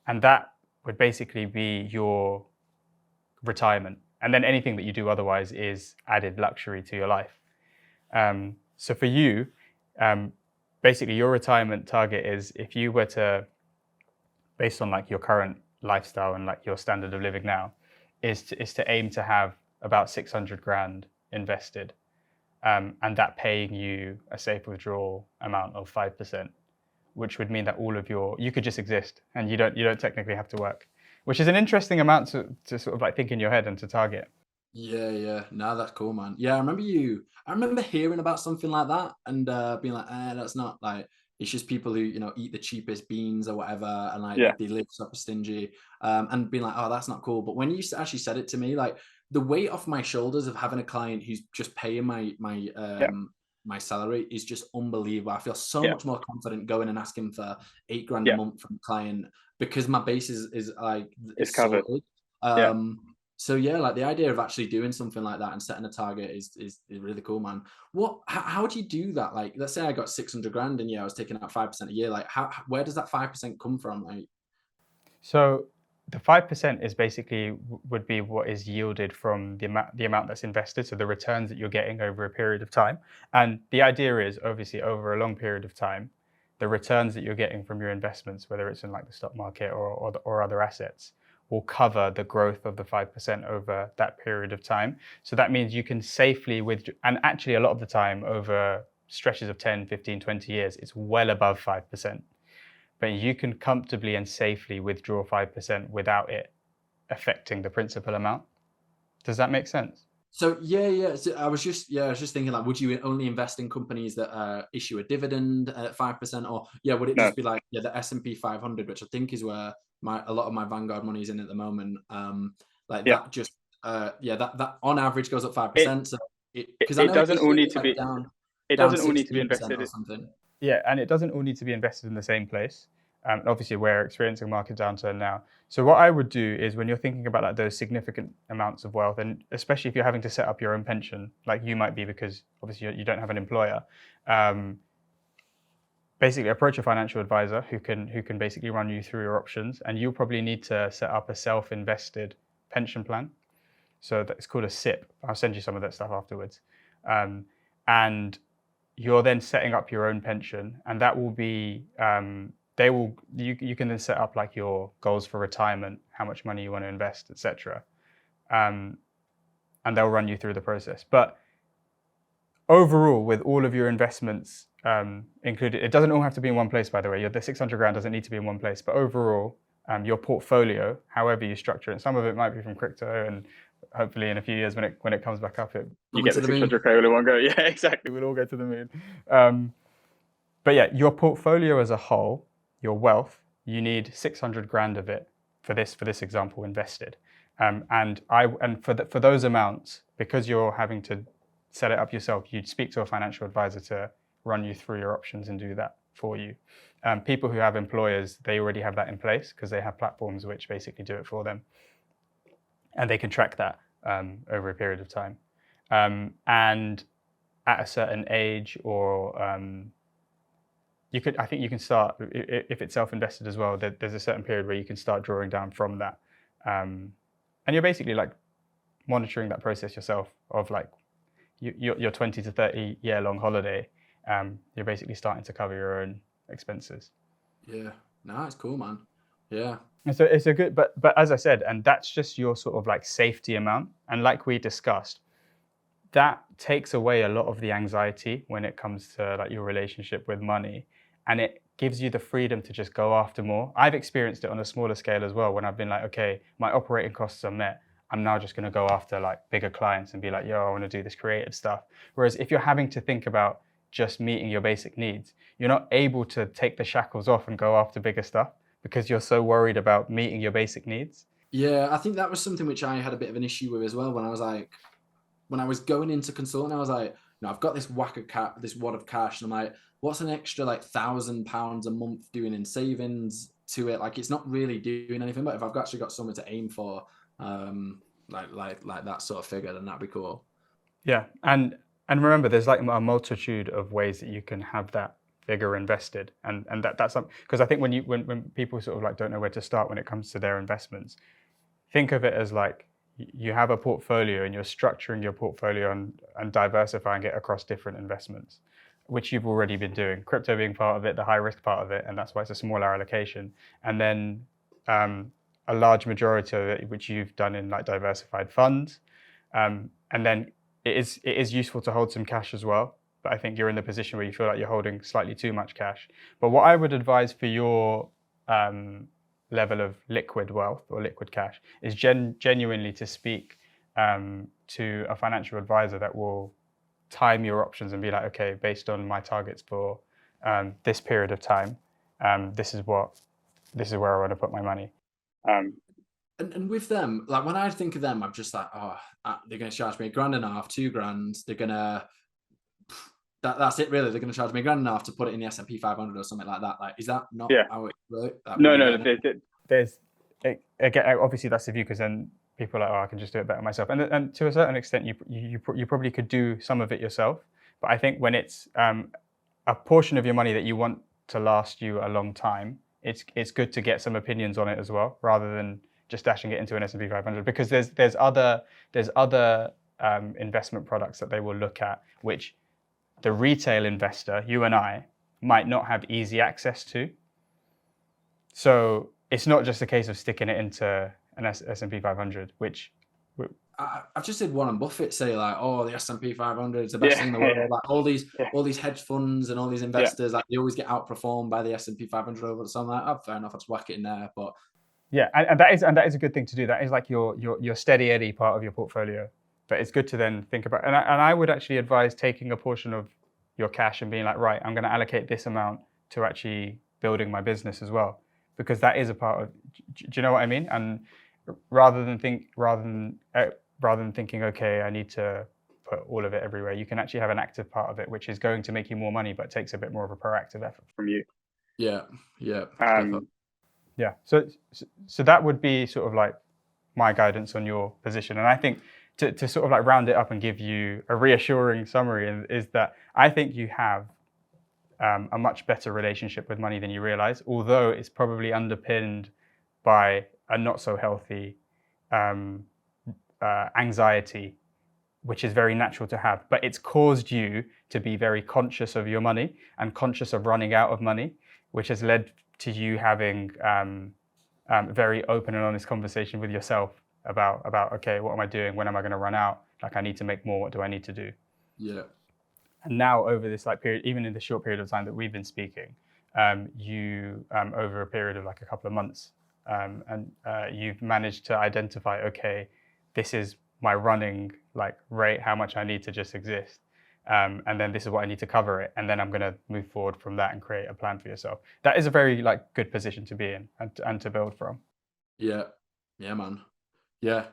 And that would basically be your retirement. And then anything that you do otherwise is added luxury to your life. So for you, basically your retirement target is, if you were to, based on like your current lifestyle and like your standard of living now, is to aim to have about 600 grand invested, and that paying you a safe withdrawal amount of 5%, which would mean that you could just exist and you don't technically have to work, which is an interesting amount to sort of like think in your head and to target. Yeah. No, that's cool, man. Yeah, I remember hearing about something like that and being like, that's not like, it's just people who, eat the cheapest beans or whatever, and like they live super stingy, and being like, oh, that's not cool. But when you actually said it to me, like the weight off my shoulders of having a client who's just paying my salary is just unbelievable. I feel so much more confident going and asking for 8 grand a month from a client, because my base is like, it's covered. So yeah, like the idea of actually doing something like that and setting a target is really cool, man. How do you do that? Like, let's say I got 600 grand and I was taking out 5% a year. Like, where does that 5% come from? Like, so the 5% is basically would be what is yielded from the amount that's invested, so the returns that you're getting over a period of time. And the idea is, obviously, over a long period of time, the returns that you're getting from your investments, whether it's in like the stock market or other assets, will cover the growth of the 5% over that period of time. So that means you can safely and actually a lot of the time over stretches of 10, 15, 20 years, it's well above 5%. But you can comfortably and safely withdraw 5% without it affecting the principal amount. Does that make sense? So yeah. So I was just thinking, like, would you only invest in companies that issue a dividend at 5%, or would it just be like the S&P 500, which I think is where a lot of my Vanguard money is in at the moment. That just that on average goes up 5%. So it doesn't all need to be down. It doesn't all need to be invested or something. Yeah, and it doesn't all need to be invested in the same place. Obviously, we're experiencing a market downturn now. So what I would do is, when you're thinking about like those significant amounts of wealth, and especially if you're having to set up your own pension, like you might be, because obviously you don't have an employer, basically approach a financial advisor who can basically run you through your options, and you'll probably need to set up a self-invested pension plan. So that's called a SIP. I'll send you some of that stuff afterwards. And you're then setting up your own pension, and that will be you can then set up like your goals for retirement, how much money you want to invest, etc. And they'll run you through the process. But overall, with all of your investments included, it doesn't all have to be in one place, by the way. The 600 grand doesn't need to be in one place. But overall, your portfolio, however you structure it, some of it might be from crypto, and hopefully in a few years when it comes back up, you get the 600k all in one go. Yeah, exactly. We'll all go to the moon. But yeah, your portfolio as a whole, your wealth, you need 600 grand of it for this example invested. And for those amounts, because you're having to set it up yourself, you'd speak to a financial advisor to run you through your options and do that for you. People who have employers, they already have that in place because they have platforms which basically do it for them. And they can track that over a period of time. And at a certain age, or I think you can start, if it's self-invested as well, there's a certain period where you can start drawing down from that. And you're basically like monitoring that process yourself of like your 20 to 30 year long holiday. You're basically starting to cover your own expenses. Yeah, no, it's cool, man. Yeah. And so it's a good, but as I said, and that's just your sort of like safety amount. And like we discussed, that takes away a lot of the anxiety when it comes to like your relationship with money, and it gives you the freedom to just go after more. I've experienced it on a smaller scale as well, when I've been like, okay, my operating costs are met, I'm now just going to go after like bigger clients and be like, yo, I want to do this creative stuff. Whereas if you're having to think about just meeting your basic needs, you're not able to take the shackles off and go after bigger stuff because you're so worried about meeting your basic needs. Yeah, I think that was something which I had a bit of an issue with as well. When I was going into consulting, I was like, I've got this wad of cash, and I'm like, what's an extra like £1,000 a month doing in savings to it? Like, it's not really doing anything. But if I've actually got somewhere to aim for, like that sort of figure, then that'd be cool. Yeah, and remember, there's like a multitude of ways that you can have that figure invested, and that's something, because I think when people sort of like don't know where to start when it comes to their investments, think of it as like you have a portfolio and you're structuring your portfolio and diversifying it across different investments, which you've already been doing. Crypto being part of it, the high risk part of it, and that's why it's a smaller allocation. And then a large majority of it, which you've done in like diversified funds. And then it is useful to hold some cash as well. But I think you're in the position where you feel like you're holding slightly too much cash. But what I would advise for your level of liquid wealth or liquid cash is genuinely to speak to a financial advisor that will time your options and be like, okay, based on my targets for this period of time, this is where I want to put my money. And with them, like when I think of them, I'm just like, oh, they're going to charge me $1.5 grand, $2,000. They're going to, that's it really. They're going to charge me $1.5 grand to put it in the S&P 500 or something like that. Like, is that not how it works? No. There's, again, obviously that's the view, because then people are like, oh, I can just do it better myself. And to a certain extent, you probably could do some of it yourself. But I think when it's a portion of your money that you want to last you a long time, it's good to get some opinions on it as well, rather than just dashing it into an S&P 500, because there's other investment products that they will look at, which the retail investor, you and I, might not have easy access to. So it's not just a case of sticking it into an S&P 500, which I've just heard Warren Buffett say like, oh, the S&P 500 is the best thing in the world. Like all these hedge funds and all these investors, like they always get outperformed by the S&P 500 over. So I'm like, oh, fair enough, I'll just whack it in there. But yeah, and that is a good thing to do. That is like your steady Eddie part of your portfolio. But it's good to then think about, and I would actually advise taking a portion of your cash and being like, right, I'm going to allocate this amount to actually building my business as well, because that is a part of. Do you know what I mean? And rather than thinking, okay, I need to put all of it everywhere, you can actually have an active part of it, which is going to make you more money, but takes a bit more of a proactive effort from you. Yeah. Yeah. So that would be sort of like my guidance on your position. And I think to sort of like round it up and give you a reassuring summary is that I think you have a much better relationship with money than you realize, although it's probably underpinned by a not so healthy anxiety, which is very natural to have. But it's caused you to be very conscious of your money and conscious of running out of money, which has led to you having very open and honest conversation with yourself about okay, what am I doing? When am I going to run out? Like, I need to make more. What do I need to do? Yeah. And now over this like period, even in the short period of time that we've been speaking, you over a period of like a couple of months, and you've managed to identify, okay, this is my running like rate, how much I need to just exist. And then this is what I need to cover it, and then I'm going to move forward from that and create a plan for yourself. That is a very like good position to be in and to build from. Yeah, man. Yeah,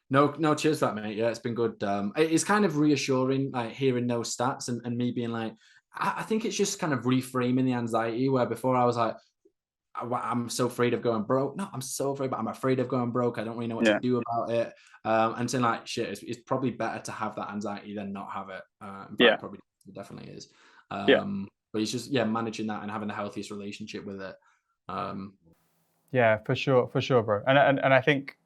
no, cheers for that, mate. Yeah, it's been good. It's kind of reassuring, like hearing those stats and me being like, I think it's just kind of reframing the anxiety where before I was like, I'm so afraid of going broke. No, I'm so afraid, but I'm afraid of going broke. I don't really know what to do about it. And saying like, shit, it's probably better to have that anxiety than not have it. In fact, probably definitely is. But it's just managing that and having the healthiest relationship with it. Yeah, for sure, bro. And I think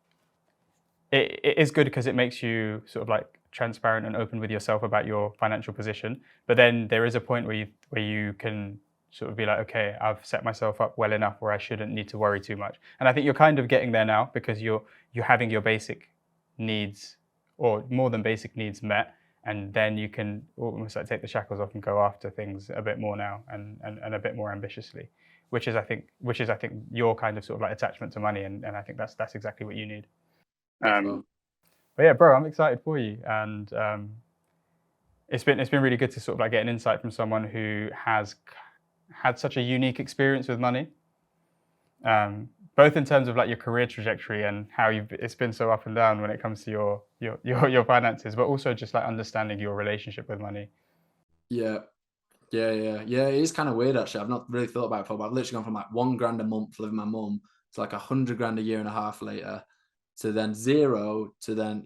it is good because it makes you sort of like transparent and open with yourself about your financial position. But then there is a point where you can sort of be like, okay, I've set myself up well enough where I shouldn't need to worry too much. And I think you're kind of getting there now because you're having your basic needs, or more than basic needs, met, and then you can almost like take the shackles off and go after things a bit more now and a bit more ambitiously, which is I think your kind of sort of like attachment to money, and I think that's exactly what you need. But yeah, bro, I'm excited for you, and it's been really good to sort of like get an insight from someone who has had such a unique experience with money, both in terms of like your career trajectory and how it's been so up and down when it comes to your finances, but also just like understanding your relationship with money. Yeah. It is kind of weird actually. I've not really thought about it before, but I've literally gone from like $1 grand a month living with my mum to like $100 grand a year and a half later, to then 0 to then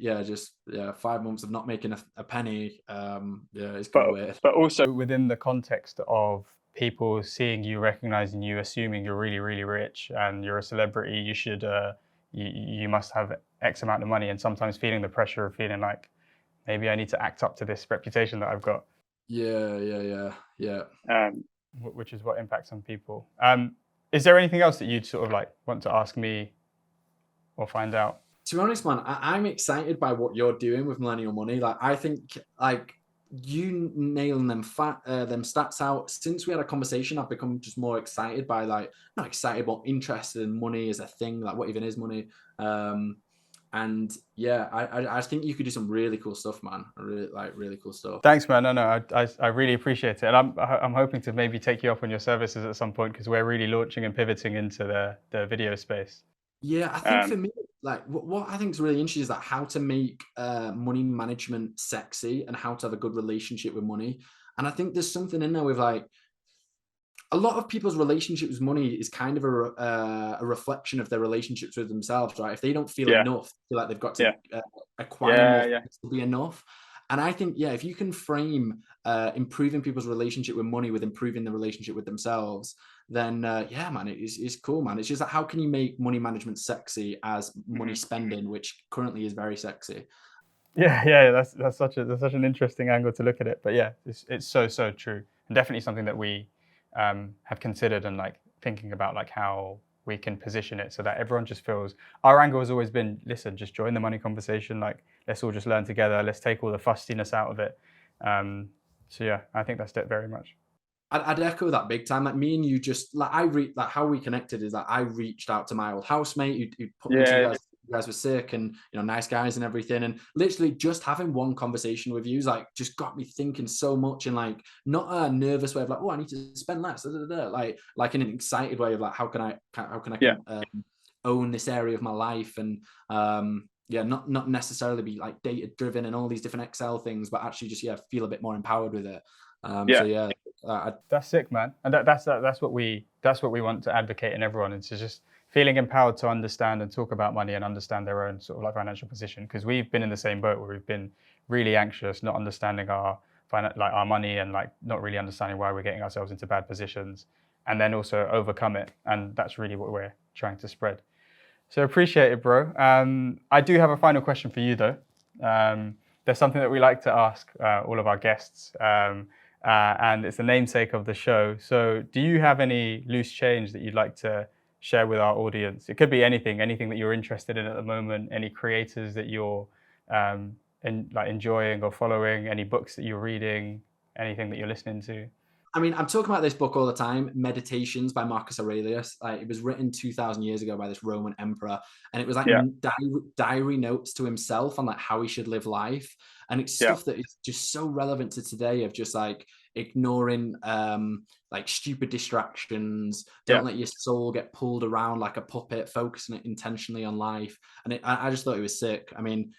5 months of not making a penny. It's kind of weird. But also within the context of people seeing you, recognizing you, assuming you're really, really rich and you're a celebrity, you should, you must have X amount of money, and sometimes feeling the pressure of feeling like maybe I need to act up to this reputation that I've got. Yeah. Which is what impacts on people. Is there anything else that you'd sort of like want to ask me or find out? To be honest, man, I'm excited by what you're doing with Millennial Money. Like, I think like you nailing them stats out. Since we had a conversation, I've become just more excited by, like, not excited, but interested in money as a thing. Like, what even is money? And yeah, I think you could do some really cool stuff, man. Really cool stuff. Thanks, man. No, I really appreciate it, and I'm hoping to maybe take you up on your services at some point, because we're really launching and pivoting into the video space. Yeah, I think for me, like what I think is really interesting is that how to make money management sexy and how to have a good relationship with money. And I think there's something in there with, like, a lot of people's relationship with money is kind of a reflection of their relationships with themselves, right? If they don't feel enough, feel like they've got to acquire enough to be enough. And I think, if you can frame improving people's relationship with money with improving the relationship with themselves, then man, it's cool, man. It's just like, how can you make money management sexy as money spending, which currently is very sexy? Yeah, that's such an interesting angle to look at it. But yeah, it's so true, and definitely something that we have considered, and like thinking about like how we can position it so that everyone just feels. Our angle has always been, listen, just join the money conversation. Like, let's all just learn together. Let's take all the fustiness out of it. So yeah, I think that's it very much. I'd echo that big time. Like, me and you, just like how we connected is that I reached out to my old housemate who put me to you guys were sick and, you know, nice guys and everything. And literally just having one conversation with you is like, just got me thinking so much, and like, not a nervous way of like, oh, I need to spend less, like in an excited way of like, how can I own this area of my life, and not necessarily be like data driven and all these different Excel things, but actually just feel a bit more empowered with it. That's sick, man. And that's what we want to advocate in everyone. It's just feeling empowered to understand and talk about money and understand their own sort of like financial position, because we've been in the same boat where we've been really anxious, not understanding our money, and like not really understanding why we're getting ourselves into bad positions, and then also overcome it. And that's really what we're trying to spread. So appreciate it, bro. I do have a final question for you though. There's something that we like to ask all of our guests, and it's the namesake of the show. So do you have any loose change that you'd like to share with our audience? It could be anything that you're interested in at the moment, any creators that you're enjoying or following, any books that you're reading, anything that you're listening to. I mean, I'm talking about this book all the time, Meditations by Marcus Aurelius. It was written 2,000 years ago by this Roman emperor, and it was like diary notes to himself on like how he should live life. And it's stuff that is just so relevant to today, of just like ignoring like stupid distractions. Don't let your soul get pulled around like a puppet, focusing it intentionally on life. And I just thought it was sick. I mean,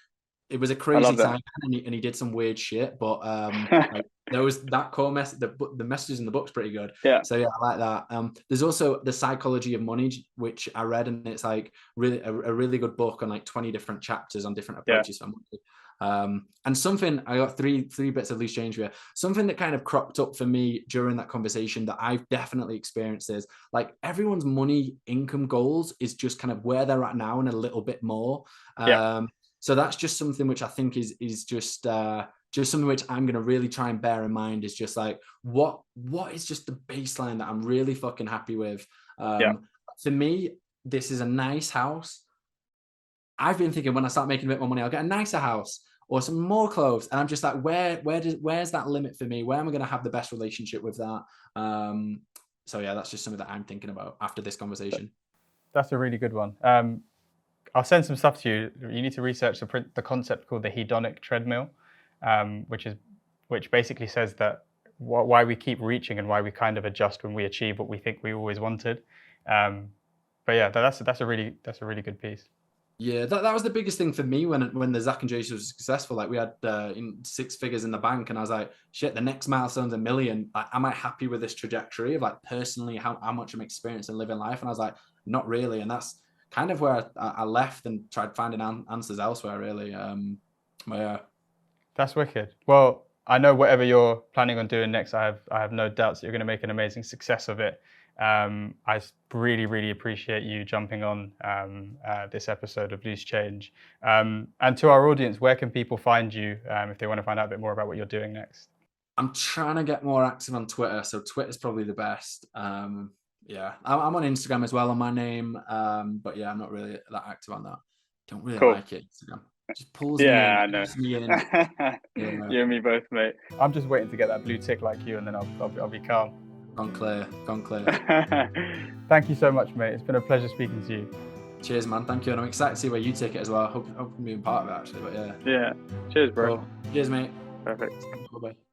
it was a crazy time, and he did some weird shit, but like, there was that core message. The messages in the book's pretty good. So yeah, I like that. There's also The Psychology of Money, which I read, and it's like really a really good book on like 20 different chapters on different approaches for money. And something, I got three bits of loose change here. Something that kind of cropped up for me during that conversation that I've definitely experienced is like, everyone's money income goals is just kind of where they're at now and a little bit more. So that's just something which I think is just something which I'm going to really try and bear in mind, is just like, what is just the baseline that I'm really fucking happy with. For me, this is a nice house. I've been thinking, when I start making a bit more money, I'll get a nicer house or some more clothes. And I'm just like, where's that limit for me? Where am I going to have the best relationship with that? So yeah, that's just something that I'm thinking about after this conversation. That's a really good one. I'll send some stuff to you. You need to research the concept called the hedonic treadmill, which basically says that why we keep reaching and why we kind of adjust when we achieve what we think we always wanted. But yeah, that's a really good piece. Yeah, that was the biggest thing for me when the Zac and Jay Show was successful. Like, we had 6 figures in the bank, and I was like, shit, the next milestone's $1 million. Like, am I happy with this trajectory of like personally how much I'm experiencing living life? And I was like, not really. And that's kind of where I left and tried finding answers elsewhere, really. Yeah. That's wicked. Well, I know whatever you're planning on doing next, I have no doubts that you're going to make an amazing success of it. I really, really appreciate you jumping on this episode of Loose Change. And to our audience, where can people find you if they want to find out a bit more about what you're doing next? I'm trying to get more active on Twitter, so Twitter's probably the best. Yeah, I'm on Instagram as well on my name, but yeah, I'm not really that active on that. Don't really like it. Instagram just pulls me in. I know. Yeah. You and me both, mate. I'm just waiting to get that blue tick like you, and then I'll be calm. Gone clear. Thank you so much, mate. It's been a pleasure speaking to you. Cheers, man. Thank you, and I'm excited to see where you take it as well. I hope I'm being part of it, actually. But yeah. Cheers, bro. Cool. Cheers, mate. Perfect. Bye-bye.